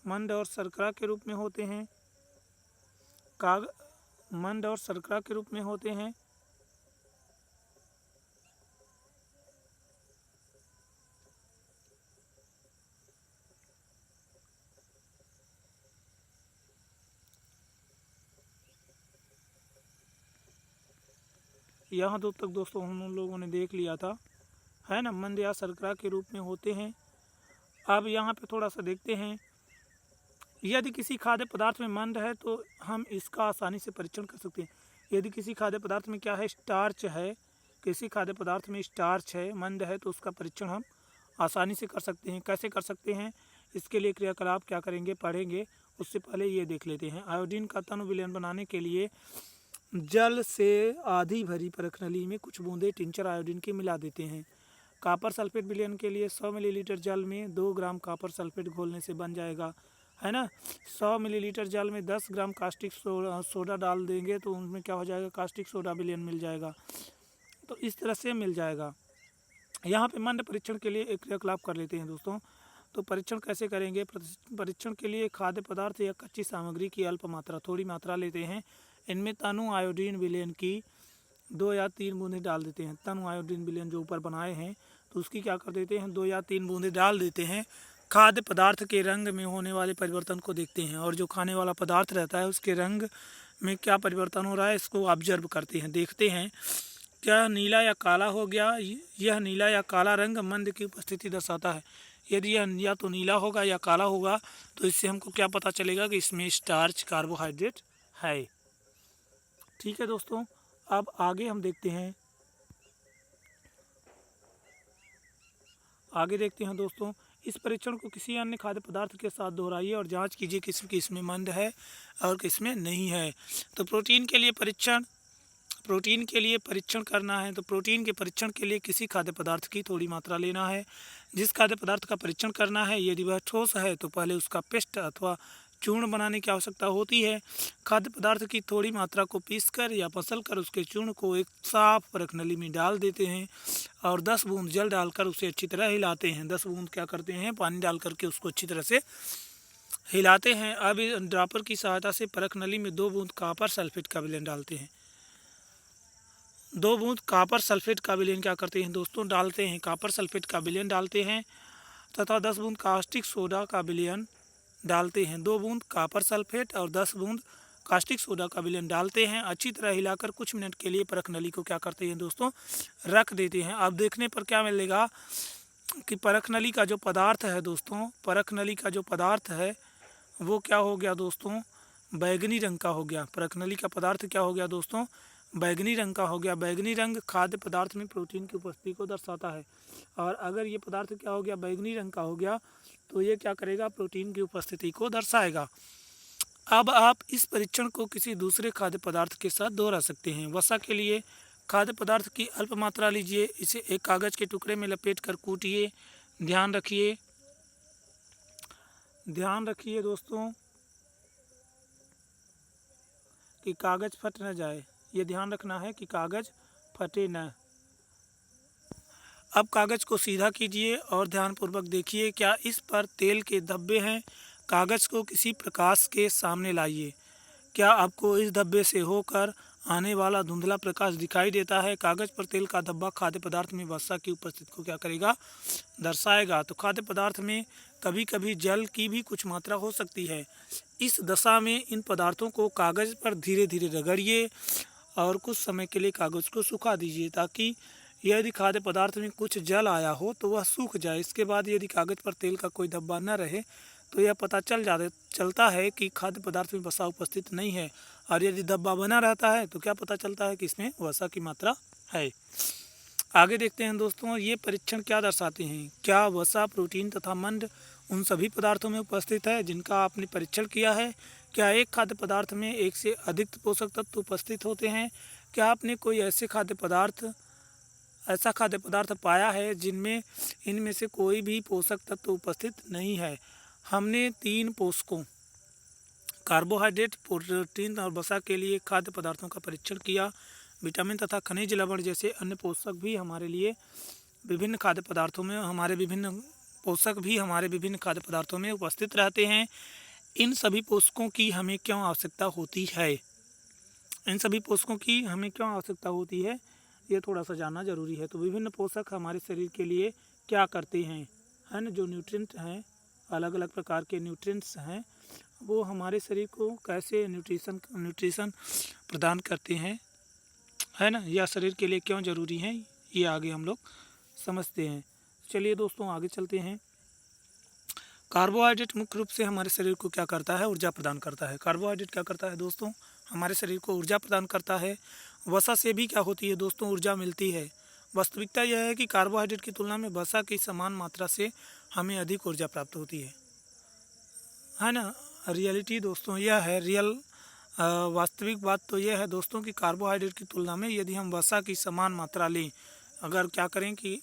मंड और शर्करा के रूप में होते हैं, मंड और शर्करा के रूप में होते हैं। यहाँ तक दोस्तों हम लोगों ने देख लिया था, है ना, मंद या शर्करा के रूप में होते हैं। अब यहाँ पे थोड़ा सा देखते हैं, यदि किसी खाद्य पदार्थ में मंद है तो हम इसका आसानी से परीक्षण कर सकते हैं। यदि किसी खाद्य पदार्थ में क्या है, स्टार्च है, किसी खाद्य पदार्थ में स्टार्च है, मंद है, तो उसका परीक्षण हम आसानी से कर सकते हैं। कैसे कर सकते हैं, इसके लिए क्रियाकलाप क्या करेंगे, पढ़ेंगे। उससे पहले ये देख लेते हैं। आयोडीन का तनु विलयन बनाने के लिए जल से आधी भरी परखनली में कुछ बूंदे टिंचर आयोडीन की मिला देते हैं। कॉपर सल्फेट विलयन के लिए 100 मिलीलीटर जल में 2 ग्राम कॉपर सल्फेट घोलने से बन जाएगा, है ना। 100 मिलीलीटर जल में 10 ग्राम कास्टिक सोडा डाल देंगे तो उनमें क्या हो जाएगा, कास्टिक सोडा विलयन मिल जाएगा। तो इस तरह से मिल जाएगा। यहाँ पे मंद परीक्षण के लिए एक क्रियाकलाप कर लेते हैं दोस्तों। तो परीक्षण कैसे करेंगे, परीक्षण के लिए खाद्य पदार्थ या कच्ची सामग्री की अल्प मात्रा, थोड़ी मात्रा लेते हैं। इनमें तनु आयोडीन विलयन की 2 या 3 बूंदें डाल देते हैं। तनु आयोडीन विलयन जो ऊपर बनाए हैं तो उसकी क्या कर देते हैं, 2 या 3 बूंदें डाल देते हैं। खाद्य पदार्थ के रंग में होने वाले परिवर्तन को देखते हैं, और जो खाने वाला पदार्थ रहता है उसके रंग में क्या परिवर्तन हो रहा है इसको ऑब्जर्व करते हैं, देखते हैं। क्या नीला या काला हो गया, यह नीला या काला रंग मंद की उपस्थिति दर्शाता है। यदि यह या तो नीला होगा या काला होगा तो इससे हमको क्या पता चलेगा कि इसमें स्टार्च कार्बोहाइड्रेट है। ठीक है दोस्तों, अब आगे हम देखते हैं, आगे देखते हैं दोस्तों। इस परीक्षण को किसी अन्य खाद्य पदार्थ के साथ दोहराइए और जांच कीजिए किसमें मंद है और किसमें नहीं है। तो प्रोटीन के लिए परीक्षण करना है। तो प्रोटीन के परीक्षण के लिए किसी खाद्य पदार्थ की थोड़ी मात्रा लेना है। जिस खाद्य पदार्थ का परीक्षण करना है यदि वह ठोस है तो पहले उसका पेस्ट अथवा चूर्ण बनाने की आवश्यकता होती है। खाद्य पदार्थ की थोड़ी मात्रा को पीसकर या मसलकर उसके चूर्ण को एक साफ परखनली में डाल देते हैं और 10 बूंद जल डालकर उसे अच्छी तरह हिलाते हैं। 10 बूंद क्या करते हैं, पानी डाल करके उसको अच्छी तरह से हिलाते हैं। अब ड्रॉपर की सहायता से परखनली में 2 बूंद कॉपर सल्फेट का विलयन डालते हैं। 2 बूंद कॉपर सल्फेट का विलयन क्या करते हैं दोस्तों, डालते हैं, कॉपर सल्फेट का विलयन डालते हैं तथा 10 बूंद कास्टिक सोडा का विलयन डालते हैं। 2 बूंद कॉपर सल्फेट और 10 बूंद कास्टिक सोडा का विलयन डालते हैं। अच्छी तरह हिलाकर कुछ मिनट के लिए परखनली को क्या करते हैं दोस्तों, रख देते हैं। अब देखने पर क्या मिलेगा कि परखनली का जो पदार्थ है दोस्तों, परखनली का जो पदार्थ है वो क्या हो गया दोस्तों, बैगनी रंग का हो गया। परखनली का पदार्थ क्या हो गया दोस्तों, बैगनी रंग का हो गया। बैगनी रंग खाद्य पदार्थ में प्रोटीन की उपस्थिति को दर्शाता है। और अगर ये पदार्थ क्या हो गया, बैगनी रंग का हो गया, तो ये क्या करेगा, प्रोटीन की उपस्थिति को दर्शाएगा। अब आप इस परीक्षण को किसी दूसरे खाद्य पदार्थ के साथ दोहरा सकते हैं। वसा के लिए खाद्य पदार्थ की अल्प मात्रा लीजिए, इसे एक कागज़ के टुकड़े में लपेटकर कूटिए। ध्यान रखिए दोस्तों कि कागज़ फट न जाए। ये ध्यान रखना है कि कागज़ फटे न। अब कागज़ को सीधा कीजिए और ध्यानपूर्वक देखिए क्या इस पर तेल के धब्बे हैं। कागज़ को किसी प्रकाश के सामने लाइए। क्या आपको इस धब्बे से होकर आने वाला धुंधला प्रकाश दिखाई देता है। कागज़ पर तेल का धब्बा खाद्य पदार्थ में वसा की उपस्थिति को क्या करेगा, दर्शाएगा। तो खाद्य पदार्थ में कभी कभी जल की भी कुछ मात्रा हो सकती है। इस दशा में इन पदार्थों को कागज़ पर धीरे धीरे रगड़िए और कुछ समय के लिए कागज़ को सुखा दीजिए ताकि यदि खाद्य पदार्थ में कुछ जल आया हो तो वह सूख जाए। इसके बाद यदि कागज़ पर तेल का कोई धब्बा न रहे तो यह पता चलता है कि खाद्य पदार्थ में वसा उपस्थित नहीं है। और यदि धब्बा बना रहता है तो क्या पता चलता है कि इसमें वसा की मात्रा है। आगे देखते हैं दोस्तों, ये परीक्षण क्या दर्शाते हैं। क्या वसा, प्रोटीन तथा मंड उन सभी पदार्थों में उपस्थित है जिनका आपने परीक्षण किया है। क्या एक खाद्य पदार्थ में एक से अधिक पोषक तत्व उपस्थित होते हैं। क्या आपने कोई ऐसा खाद्य पदार्थ पाया है जिनमें इनमें से कोई भी पोषक तत्व उपस्थित नहीं है। हमने 3 पोषकों कार्बोहाइड्रेट, प्रोटीन और वसा के लिए खाद्य पदार्थों का परीक्षण किया। विटामिन तथा खनिज लवण जैसे अन्य पोषक भी हमारे लिए विभिन्न खाद्य पदार्थों में हमारे विभिन्न खाद्य पदार्थों में उपस्थित रहते हैं। इन सभी पोषकों की हमें क्यों आवश्यकता होती है? इन सभी पोषकों की हमें क्यों आवश्यकता होती है, ये थोड़ा सा जानना जरूरी है। तो विभिन्न पोषक हमारे शरीर के लिए क्या करते हैं, है ना, जो न्यूट्रिएंट हैं, अलग अलग प्रकार के न्यूट्रिएंट्स हैं, वो हमारे शरीर को कैसे न्यूट्रिशन प्रदान करते हैं, है ना, या शरीर के लिए क्यों ज़रूरी हैं, ये आगे हम लोग समझते हैं। चलिए दोस्तों आगे चलते हैं। कार्बोहाइड्रेट मुख्य रूप से हमारे शरीर को क्या करता है? ऊर्जा प्रदान करता है। कार्बोहाइड्रेट क्या करता है दोस्तों? हमारे शरीर को ऊर्जा प्रदान करता है। वसा से भी क्या होती है दोस्तों? ऊर्जा मिलती है। वास्तविकता यह है कि कार्बोहाइड्रेट की तुलना में वसा की समान मात्रा से हमें अधिक ऊर्जा प्राप्त होती है ना। रियलिटी दोस्तों यह है, वास्तविक बात तो यह है दोस्तों कि कार्बोहाइड्रेट की तुलना में यदि हम वसा की समान मात्रा लें, अगर क्या करें कि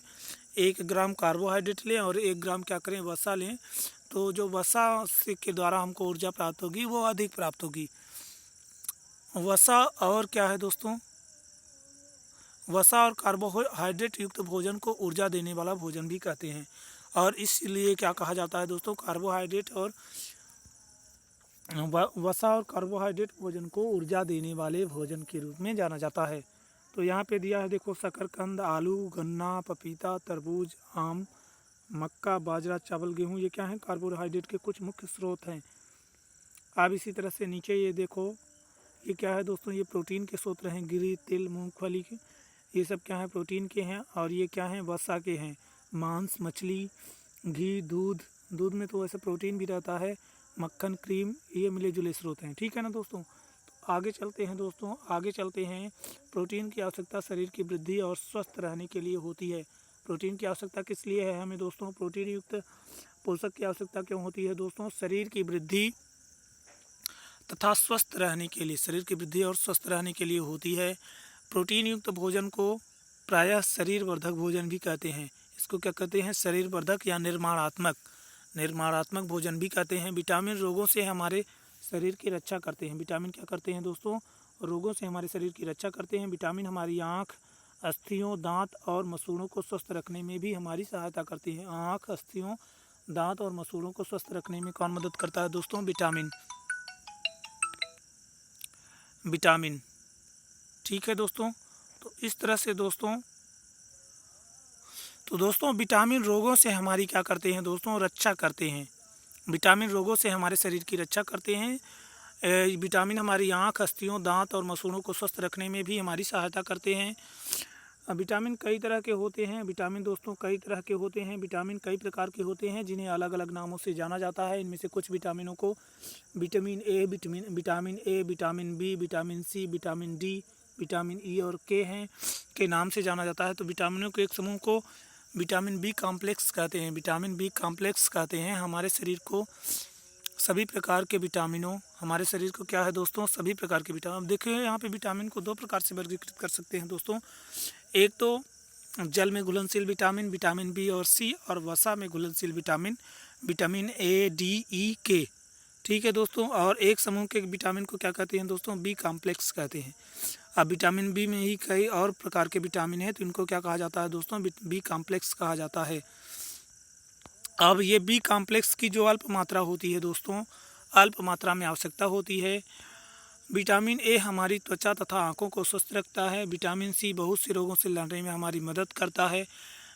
1 ग्राम कार्बोहाइड्रेट लें और 1 ग्राम क्या करें वसा लें, तो जो वसा से के द्वारा हमको ऊर्जा प्राप्त होगी वो अधिक प्राप्त होगी। वसा और क्या है दोस्तों? वसा और कार्बोहाइड्रेट युक्त भोजन को ऊर्जा देने वाला भोजन भी कहते हैं, और इसलिए क्या कहा जाता है दोस्तों? कार्बोहाइड्रेट और वसा और कार्बोहाइड्रेट भोजन को ऊर्जा देने वाले भोजन के रूप में जाना जाता है। तो यहाँ पे दिया है देखो, शकरकंद, आलू, गन्ना, पपीता, तरबूज, आम, मक्का, बाजरा, चावल, गेहूँ, ये क्या है? कार्बोहाइड्रेट के कुछ मुख्य स्रोत हैं। अब इसी तरह से नीचे ये देखो, ये क्या है दोस्तों? ये प्रोटीन के स्रोत हैं। गिरी, तिल, मूंगफली के, ये सब क्या है? प्रोटीन के हैं। और ये क्या हैं? वसा के हैं। मांस, मछली, घी, दूध में तो वैसे प्रोटीन भी रहता है, मक्खन, क्रीम, ये मिले जुले स्रोत हैं। ठीक है ना दोस्तों? तो आगे चलते हैं दोस्तों, आगे चलते हैं। प्रोटीन की आवश्यकता शरीर की वृद्धि और स्वस्थ रहने के लिए होती है। प्रोटीन की आवश्यकता किस लिए है हमें दोस्तों? प्रोटीन युक्त पोषक की आवश्यकता क्यों होती है दोस्तों? शरीर की वृद्धि तथा स्वस्थ रहने के लिए, शरीर की वृद्धि और स्वस्थ रहने के लिए होती है। प्रोटीन युक्त भोजन को प्रायः शरीर वर्धक भोजन भी कहते हैं। इसको क्या कहते हैं? शरीर वर्धक या निर्माणात्मक भोजन भी कहते हैं। विटामिन रोगों से हमारे शरीर की रक्षा करते हैं। विटामिन क्या करते हैं दोस्तों? रोगों से हमारे शरीर की रक्षा करते हैं। विटामिन हमारी आँख, अस्थियों, दांत और मसूड़ों को स्वस्थ रखने में भी हमारी सहायता करती है। आँख, अस्थियों, दांत और मसूड़ों को स्वस्थ रखने में कौन मदद करता है दोस्तों? विटामिन। ठीक है दोस्तों, तो इस तरह से दोस्तों विटामिन रोगों से हमारी क्या करते हैं दोस्तों? रक्षा करते हैं। विटामिन रोगों से हमारे शरीर की रक्षा करते हैं। विटामिन हमारी आँख, अस्थियों, दांत और मसूड़ों को स्वस्थ रखने में भी हमारी सहायता करते हैं। विटामिन कई तरह के होते हैं। विटामिन दोस्तों कई तरह के होते हैं। विटामिन कई प्रकार के होते हैं जिन्हें अलग अलग नामों से जाना जाता है। इनमें से कुछ विटामिनों को vitamin A, vitamin B, vitamin C, vitamin D, vitamin E और के नाम से जाना जाता है। तो विटामिनों के एक समूह को विटामिन बी कॉम्प्लेक्स कहते हैं। विटामिन बी कॉम्प्लेक्स कहते हैं। हमारे शरीर को सभी प्रकार के विटामिनों, हमारे शरीर को क्या है दोस्तों? सभी प्रकार के विटामिन। देखिए यहाँ पे विटामिन को 2 प्रकार से वर्गीकृत कर सकते हैं दोस्तों। एक तो जल में घुलनशील विटामिन, विटामिन बी और सी, और वसा में घुलनशील विटामिन ए, डी, ई, के। ठीक है दोस्तों, और एक समूह के विटामिन को क्या कहते हैं दोस्तों? बी कॉम्प्लेक्स कहते हैं। अब विटामिन बी में ही कई और प्रकार के विटामिन हैं, तो इनको क्या कहा जाता है दोस्तों? बी कॉम्प्लेक्स कहा जाता है। अब ये बी कॉम्प्लेक्स की जो अल्प मात्रा होती है दोस्तों, अल्प मात्रा में आवश्यकता होती है। विटामिन ए हमारी त्वचा तथा आँखों को स्वस्थ रखता है। विटामिन सी बहुत से रोगों से लड़ने में हमारी मदद करता है।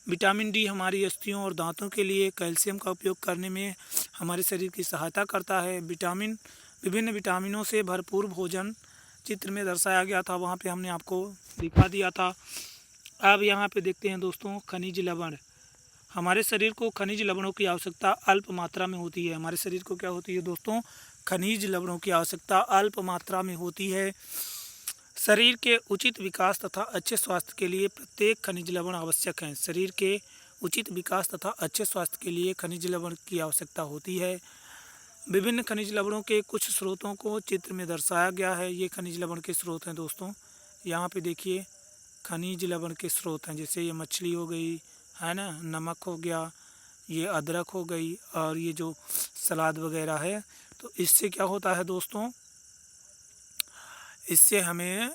विटामिन डी हमारी अस्थियों और दांतों के लिए कैल्शियम का उपयोग करने में हमारे शरीर की सहायता करता है। विभिन्न विटामिनों से भरपूर भोजन चित्र में दर्शाया गया था, वहाँ पे हमने आपको दिखा दिया था। अब यहाँ पे देखते हैं दोस्तों, खनिज लवण। हमारे शरीर को खनिज लवणों की आवश्यकता अल्प मात्रा में होती है। हमारे शरीर को क्या होती है दोस्तों? खनिज लवणों की आवश्यकता अल्प मात्रा में होती है। शरीर के उचित विकास तथा अच्छे स्वास्थ्य के लिए प्रत्येक खनिज लवण आवश्यक हैं। शरीर के उचित विकास तथा अच्छे स्वास्थ्य के लिए खनिज लवण की आवश्यकता होती है। विभिन्न खनिज लवणों के कुछ स्रोतों को चित्र में दर्शाया गया है। ये खनिज लवण के स्रोत हैं दोस्तों। यहाँ पे देखिए खनिज लवण के स्रोत हैं, जैसे ये मछली हो गई, है ना, नमक हो गया, ये अदरक हो गई, और ये जो सलाद वगैरह है, तो इससे क्या होता है दोस्तों, इससे हमें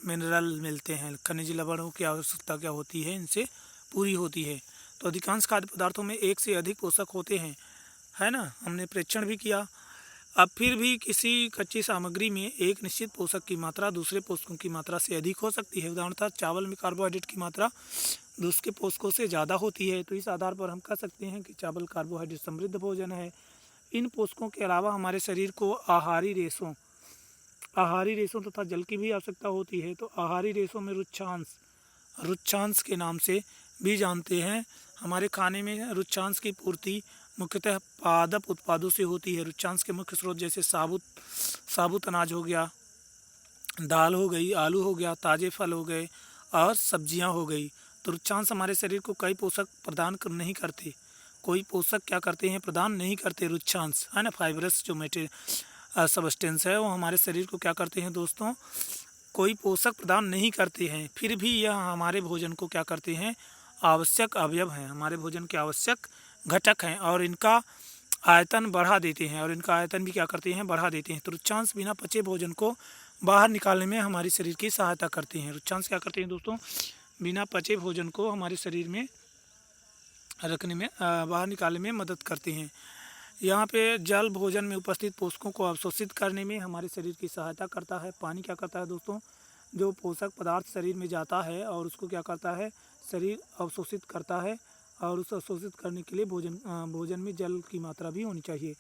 मिनरल मिलते हैं, खनिज लवणों की आवश्यकता क्या होती है, इनसे पूरी होती है। तो अधिकांश खाद्य पदार्थों में एक से अधिक पोषक होते हैं, है ना, हमने परीक्षण भी किया। अब फिर भी किसी कच्ची सामग्री में एक निश्चित पोषक की मात्रा दूसरे पोषकों की मात्रा से अधिक हो सकती है। उदाहरणतः चावल में कार्बोहाइड्रेट की मात्रा दूसरे पोषकों से ज़्यादा होती है। तो इस आधार पर हम कह सकते हैं कि चावल कार्बोहाइड्रेट समृद्ध भोजन है। इन पोषकों के अलावा हमारे शरीर को आहारी रेशों तथा जल की भी आवश्यकता होती है। तो आहारी रेशों में रुक्षांश के नाम से भी जानते हैं। हमारे खाने में रुक्षांश की पूर्ति मुख्यतः पादप उत्पादों से होती है। रुक्षांश के मुख्य स्रोत जैसे साबुत अनाज हो गया, दाल हो गई, आलू हो गया, ताजे फल हो गए और सब्जियां हो गई। तो रुक्षांश हमारे शरीर को कई पोषक प्रदान नहीं करते। कोई पोषक क्या करते हैं, प्रदान नहीं करते रुक्षांश, है ना। फाइबरस जो सबस्टेंस है वो हमारे शरीर को क्या करते हैं दोस्तों, कोई पोषक प्रदान नहीं करते हैं। फिर भी यह हमारे भोजन को क्या करते हैं, आवश्यक अवयव हैं, हमारे भोजन के आवश्यक घटक हैं और इनका आयतन बढ़ा देते हैं, और इनका आयतन भी क्या करते हैं, बढ़ा देते हैं। तो रुक्षांश बिना पचे भोजन को बाहर निकालने में हमारे शरीर की सहायता करते हैं। रुक्षांश क्या करते हैं दोस्तों, बिना पचे भोजन को हमारे शरीर में रखने में, बाहर निकालने में मदद करते हैं। यहाँ पे जल भोजन में उपस्थित पोषकों को अवशोषित करने में हमारे शरीर की सहायता करता है। पानी क्या करता है दोस्तों, जो पोषक पदार्थ शरीर में जाता है और उसको क्या करता है, शरीर अवशोषित करता है, और उस अवशोषित करने के लिए भोजन में जल की मात्रा भी होनी चाहिए।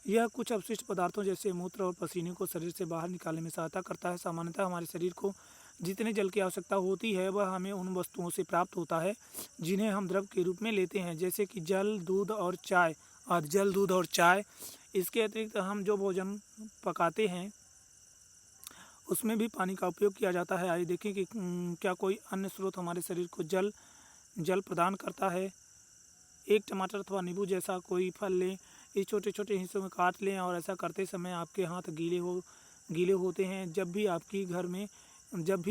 यह कुछ अपशिष्ट पदार्थों जैसे मूत्र और पसीने को शरीर से बाहर निकालने में सहायता करता है। सामान्यतः हमारे शरीर को जितने जल की आवश्यकता होती है वह हमें उन वस्तुओं से प्राप्त होता है जिन्हें हम द्रव के रूप में लेते हैं, जैसे कि जल, दूध और चाय आदि। जल, दूध और चाय। इसके अतिरिक्त हम जो भोजन पकाते हैं उसमें भी पानी का उपयोग किया जाता है। आइए देखें कि क्या कोई अन्य स्रोत हमारे शरीर को जल प्रदान करता है। एक टमाटर अथवा नींबू जैसा कोई फल लें, इस छोटे छोटे हिस्सों में काट लें और ऐसा करते समय आपके हाथ गीले होते हैं। जब भी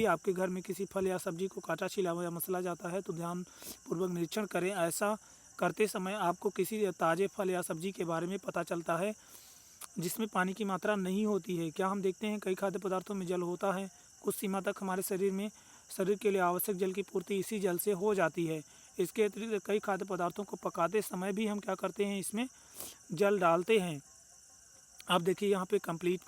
आपके घर में किसी फल या सब्जी को काटा छिला या मसला जाता है तो ध्यानपूर्वक निरीक्षण करें। ऐसा करते समय आपको किसी ताज़े फल या सब्जी के बारे में पता चलता है जिसमें पानी की मात्रा नहीं होती है। क्या हम देखते हैं कई खाद्य पदार्थों में जल होता है। कुछ सीमा तक हमारे शरीर के लिए आवश्यक जल की पूर्ति इसी जल से हो जाती है। इसके अतिरिक्त कई खाद्य पदार्थों को पकाते समय भी हम क्या करते हैं, इसमें जल डालते हैं। आप देखिए यहाँ पे कंप्लीट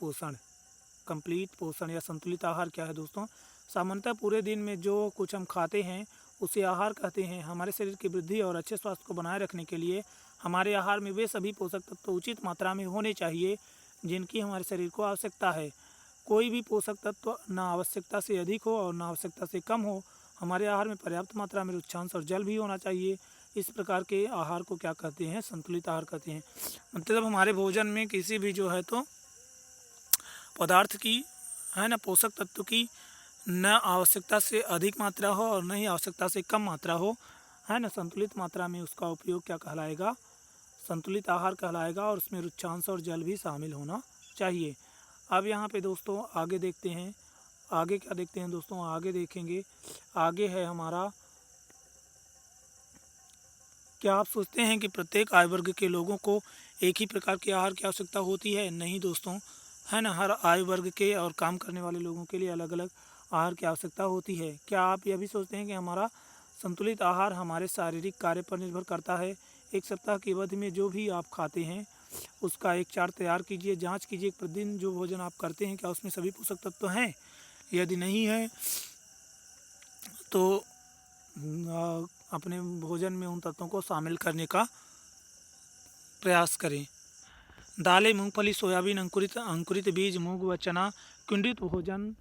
पोषण या संतुलित आहार क्या है दोस्तों। सामान्यतः पूरे दिन में जो कुछ हम खाते हैं उसे आहार कहते हैं। हमारे शरीर की वृद्धि और अच्छे स्वास्थ्य को बनाए रखने के लिए हमारे आहार में वे सभी पोषक तत्व उचित मात्रा में होने चाहिए जिनकी हमारे शरीर को आवश्यकता है। कोई भी पोषक तत्व न आवश्यकता से अधिक हो और न आवश्यकता से कम हो। हमारे आहार में पर्याप्त मात्रा में रुक्षांश और जल भी होना चाहिए। इस प्रकार के आहार को क्या कहते हैं, संतुलित आहार कहते हैं। मतलब हमारे भोजन में किसी भी जो है तो पदार्थ की, है ना, पोषक तत्व की न आवश्यकता से अधिक मात्रा हो और न ही आवश्यकता से कम मात्रा हो, है ना। संतुलित मात्रा में उसका उपयोग क्या कहलाएगा, संतुलित आहार कहलाएगा, और उसमें रुक्षांश और जल भी शामिल होना चाहिए। अब यहाँ पे दोस्तों आगे देखते हैं, आगे क्या देखते हैं दोस्तों, आगे देखेंगे, आगे है हमारा, क्या आप सोचते हैं कि प्रत्येक आयु वर्ग के लोगों को एक ही प्रकार के आहार की आवश्यकता होती है? नहीं दोस्तों, है ना। हर आयु वर्ग के और काम करने वाले लोगों के लिए अलग अलग आहार की आवश्यकता होती है। क्या आप यह भी सोचते हैं कि हमारा संतुलित आहार हमारे शारीरिक कार्य पर निर्भर करता है? एक सप्ताह की अवधि में जो भी आप खाते हैं उसका एक चार्ट तैयार कीजिए। जांच कीजिए प्रतिदिन जो भोजन आप करते हैं क्या उसमें सभी पोषक तत्व हैं। यदि नहीं है तो अपने भोजन में उन तत्वों को शामिल करने का प्रयास करें। दालें, मूंगफली, सोयाबीन, अंकुरित बीज, मूंग व चना, कुंडित भोजन,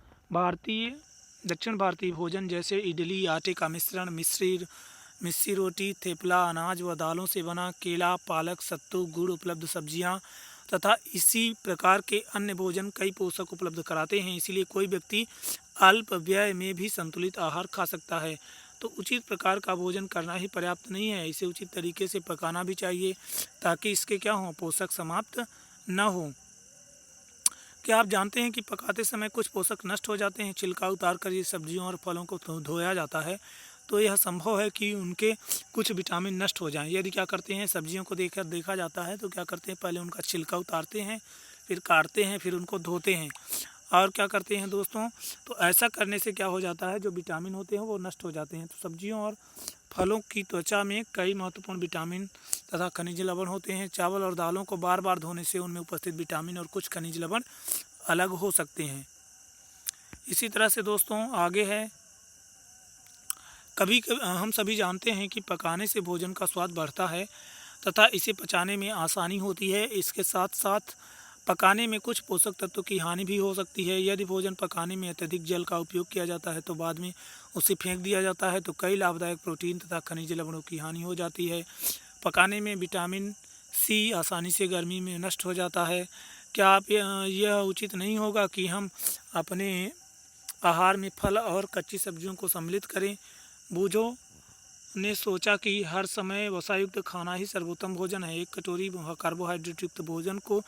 दक्षिण भारतीय भोजन जैसे इडली, आटे का मिश्रण, मिस्सी रोटी, थेपला, अनाज व दालों से बना, केला, पालक, सत्तू, गुड़, उपलब्ध सब्जियां तथा इसी प्रकार के अन्य भोजन कई पोषक उपलब्ध कराते हैं। इसीलिए कोई व्यक्ति अल्प व्यय में भी संतुलित आहार खा सकता है। तो उचित प्रकार का भोजन करना ही पर्याप्त नहीं है, इसे उचित तरीके से पकाना भी चाहिए ताकि इसके क्या हो, पोषक समाप्त न हो। क्या आप जानते हैं कि पकाते समय कुछ पोषक नष्ट हो जाते हैं? छिलका उतार कर ये सब्जियों और फलों को धोया जाता है तो यह संभव है कि उनके कुछ विटामिन नष्ट हो जाएं। यदि क्या करते हैं, सब्जियों को देखा जाता है तो क्या करते हैं, पहले उनका छिलका उतारते हैं, फिर काटते हैं, फिर उनको धोते हैं और क्या करते हैं दोस्तों, तो ऐसा करने से क्या हो जाता है, जो विटामिन होते हैं वो नष्ट हो जाते हैं। तो सब्जियों और फलों की त्वचा में कई महत्वपूर्ण विटामिन तथा खनिज लवण होते हैं। चावल और दालों को बार बार धोने से उनमें उपस्थित विटामिन और कुछ खनिज लवण अलग हो सकते हैं। इसी तरह से दोस्तों आगे है, कभी हम सभी जानते हैं कि पकाने से भोजन का स्वाद बढ़ता है तथा इसे पचाने में आसानी होती है। इसके साथ साथ पकाने में कुछ पोषक तत्वों की हानि भी हो सकती है। यदि भोजन पकाने में अत्यधिक जल का उपयोग किया जाता है तो बाद में उसे फेंक दिया जाता है, तो कई लाभदायक प्रोटीन तथा खनिज लवणों की हानि हो जाती है। पकाने में विटामिन सी आसानी से गर्मी में नष्ट हो जाता है। क्या आप यह उचित नहीं होगा कि हम अपने आहार में फल और कच्ची सब्जियों को सम्मिलित करें। बूझो ने सोचा कि हर समय वसायुक्त खाना ही सर्वोत्तम भोजन है। एक कटोरी कार्बोहाइड्रेट युक्त भोजन को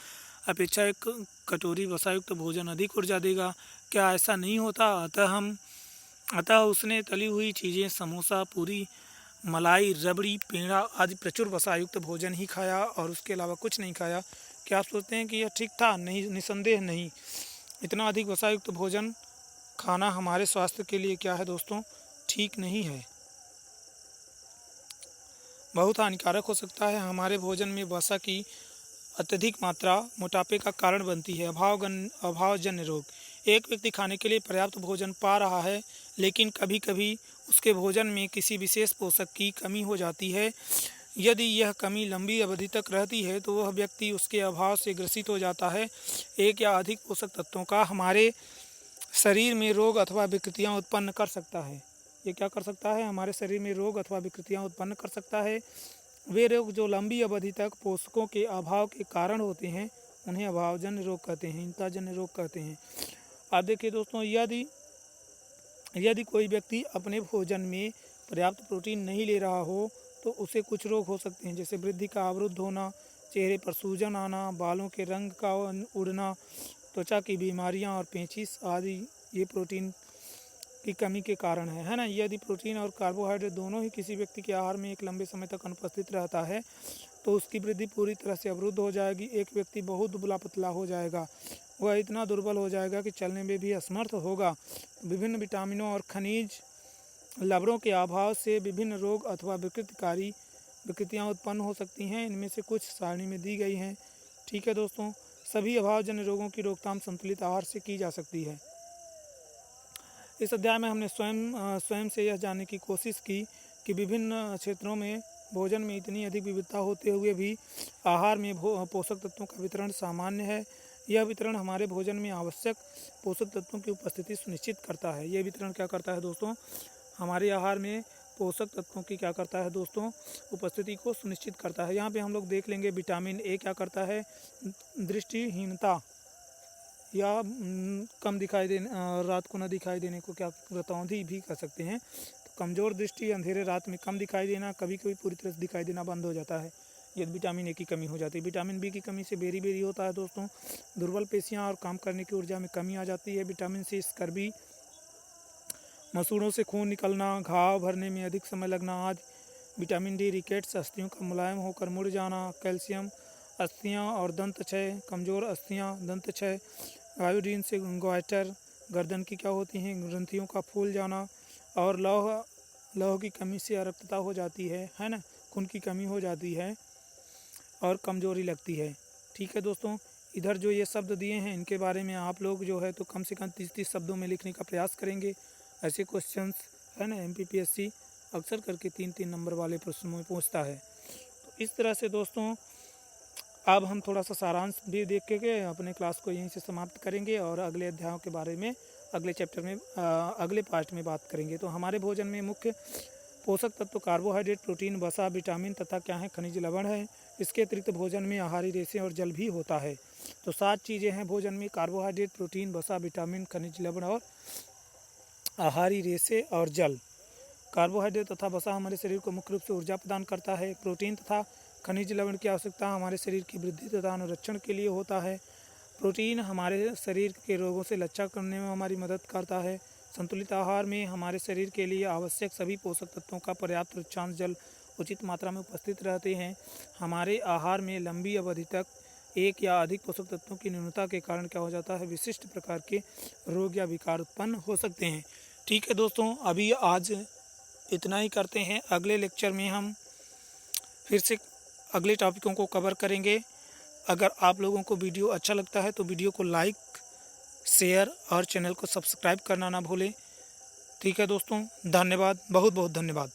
अपेक्षा एक कटोरी वसायुक्त भोजन अधिक ऊर्जा देगा। क्या ऐसा नहीं होता? अतः उसने तली हुई चीज़ें, समोसा, पूरी, मलाई, रबड़ी, पेड़ा आदि प्रचुर वसायुक्त भोजन ही खाया और उसके अलावा कुछ नहीं खाया। क्या आप सोचते हैं कि यह ठीक था? नहीं, निसंदेह नहीं। इतना अधिक वसायुक्त भोजन खाना हमारे स्वास्थ्य के लिए क्या है दोस्तों, ठीक नहीं है, बहुत हानिकारक हो सकता है। हमारे भोजन में वसा की अत्यधिक मात्रा मोटापे का कारण बनती है। अभावजन्य रोग। एक व्यक्ति खाने के लिए पर्याप्त भोजन पा रहा है, लेकिन कभी कभी उसके भोजन में किसी विशेष पोषक की कमी हो जाती है। यदि यह कमी लंबी अवधि तक रहती है तो वह व्यक्ति उसके अभाव से ग्रसित हो जाता है। एक या अधिक पोषक तत्वों का हमारे शरीर में रोग अथवा विकृतियाँ उत्पन्न कर सकता है। ये क्या कर सकता है? हमारे शरीर में रोग अथवा विकृतियाँ उत्पन्न कर सकता है। वे रोग जो लंबी अवधि तक पोषकों के अभाव के कारण होते हैं उन्हें अभावजन्य रोग कहते हैं, हीनताजन्य रोग कहते हैं। आप देखिए दोस्तों, यदि कोई व्यक्ति अपने भोजन में पर्याप्त प्रोटीन नहीं ले रहा हो तो उसे कुछ रोग हो सकते हैं, जैसे वृद्धि का अवरुद्ध होना, चेहरे पर सूजन आना, बालों के रंग का उड़ना, त्वचा की बीमारियां और पेचिश आदि। ये प्रोटीन की कमी के कारण है ना। यदि प्रोटीन और कार्बोहाइड्रेट दोनों ही किसी व्यक्ति के आहार में एक लंबे समय तक अनुपस्थित रहता है तो उसकी वृद्धि पूरी तरह से अवरुद्ध हो जाएगी। एक व्यक्ति बहुत दुबला पतला हो जाएगा, वह इतना दुर्बल हो जाएगा कि चलने में भी असमर्थ होगा। विभिन्न विटामिनों और खनिज लवणों के अभाव से विभिन्न रोग अथवा विकृतियाँ उत्पन्न हो सकती हैं। इनमें से कुछ सारणी में दी गई हैं। ठीक है दोस्तों, सभी अभावजन्य रोगों की रोकथाम संतुलित आहार से की जा सकती है। इस अध्याय में हमने स्वयं से यह जानने की कोशिश की कि विभिन्न क्षेत्रों में भोजन में इतनी अधिक विविधता होते हुए भी आहार में पोषक तत्वों का वितरण सामान्य है। यह वितरण हमारे भोजन में आवश्यक पोषक तत्वों की उपस्थिति सुनिश्चित करता है। यह वितरण क्या करता है दोस्तों? हमारे आहार में पोषक तत्वों की क्या करता है दोस्तों? उपस्थिति को सुनिश्चित करता है। यहाँ पे हम लोग देख लेंगे विटामिन ए क्या करता है? दृष्टिहीनता या कम दिखाई देने, रात को न दिखाई देने को क्या रतौंधी भी कह सकते हैं। तो कमज़ोर दृष्टि, अंधेरे रात में कम दिखाई देना, कभी कभी पूरी तरह से दिखाई देना बंद हो जाता है यदि विटामिन ए की कमी हो जाती है। विटामिन बी की कमी से बेरी होता है दोस्तों, दुर्बल पेशियां और काम करने की ऊर्जा में कमी आ जाती है। विटामिन सी स्कर्वी, मसूड़ों से खून निकलना, घाव भरने में अधिक समय लगना आदि। विटामिन डी रिकेट्स, अस्थियों का मुलायम होकर मुड़ जाना। कैल्शियम, अस्थियाँ और दंत क्षय, कमज़ोर अस्थियाँ, दंत क्षय। आयोडीन से ग्वाइटर, गर्दन की क्या होती हैं? ग्रंथियों का फूल जाना। और लौह की कमी से अरक्तता हो जाती है ना, खून की कमी हो जाती है और कमज़ोरी लगती है। ठीक है दोस्तों, इधर जो ये शब्द दिए हैं इनके बारे में आप लोग जो है तो कम से कम 30 शब्दों में लिखने का प्रयास करेंगे। ऐसे क्वेश्चंस है ना MPPSC अक्सर करके 3-3 नंबर वाले प्रश्नों में पूछता है। तो इस तरह से दोस्तों अब हम थोड़ा सा सारांश भी देख के अपने क्लास को यहीं से समाप्त करेंगे और अगले अध्यायों के बारे में अगले चैप्टर में अगले पार्ट में बात करेंगे। तो हमारे भोजन में मुख्य पोषक तत्व कार्बोहाइड्रेट, प्रोटीन, वसा, विटामिन तथा क्या है? खनिज लवण है। इसके अतिरिक्त भोजन में आहारी रेशे और जल भी होता है। तो 7 चीज़ें हैं भोजन में: कार्बोहाइड्रेट, प्रोटीन, वसा, विटामिन, खनिज लवण और आहारी रेशे और जल। कार्बोहाइड्रेट तथा वसा हमारे शरीर को मुख्य रूप से ऊर्जा प्रदान करता है। प्रोटीन तथा खनिज लवण की आवश्यकता हमारे शरीर की वृद्धि तथा अनुरक्षण के लिए होता है। प्रोटीन हमारे शरीर के रोगों से रक्षा करने में हमारी मदद करता है। संतुलित आहार में हमारे शरीर के लिए आवश्यक सभी पोषक तत्वों का पर्याप्त रक्षांश जल उचित मात्रा में उपस्थित रहते हैं। हमारे आहार में लंबी अवधि तक एक या अधिक पोषक तत्वों की न्यूनता के कारण क्या हो जाता है, विशिष्ट प्रकार के रोग या विकार उत्पन्न हो सकते हैं। ठीक है दोस्तों, अभी आज इतना ही करते हैं। अगले लेक्चर में हम फिर से अगले टॉपिकों को कवर करेंगे। अगर आप लोगों को वीडियो अच्छा लगता है तो वीडियो को लाइक, शेयर और चैनल को सब्सक्राइब करना ना भूलें। ठीक है दोस्तों, धन्यवाद, बहुत बहुत धन्यवाद।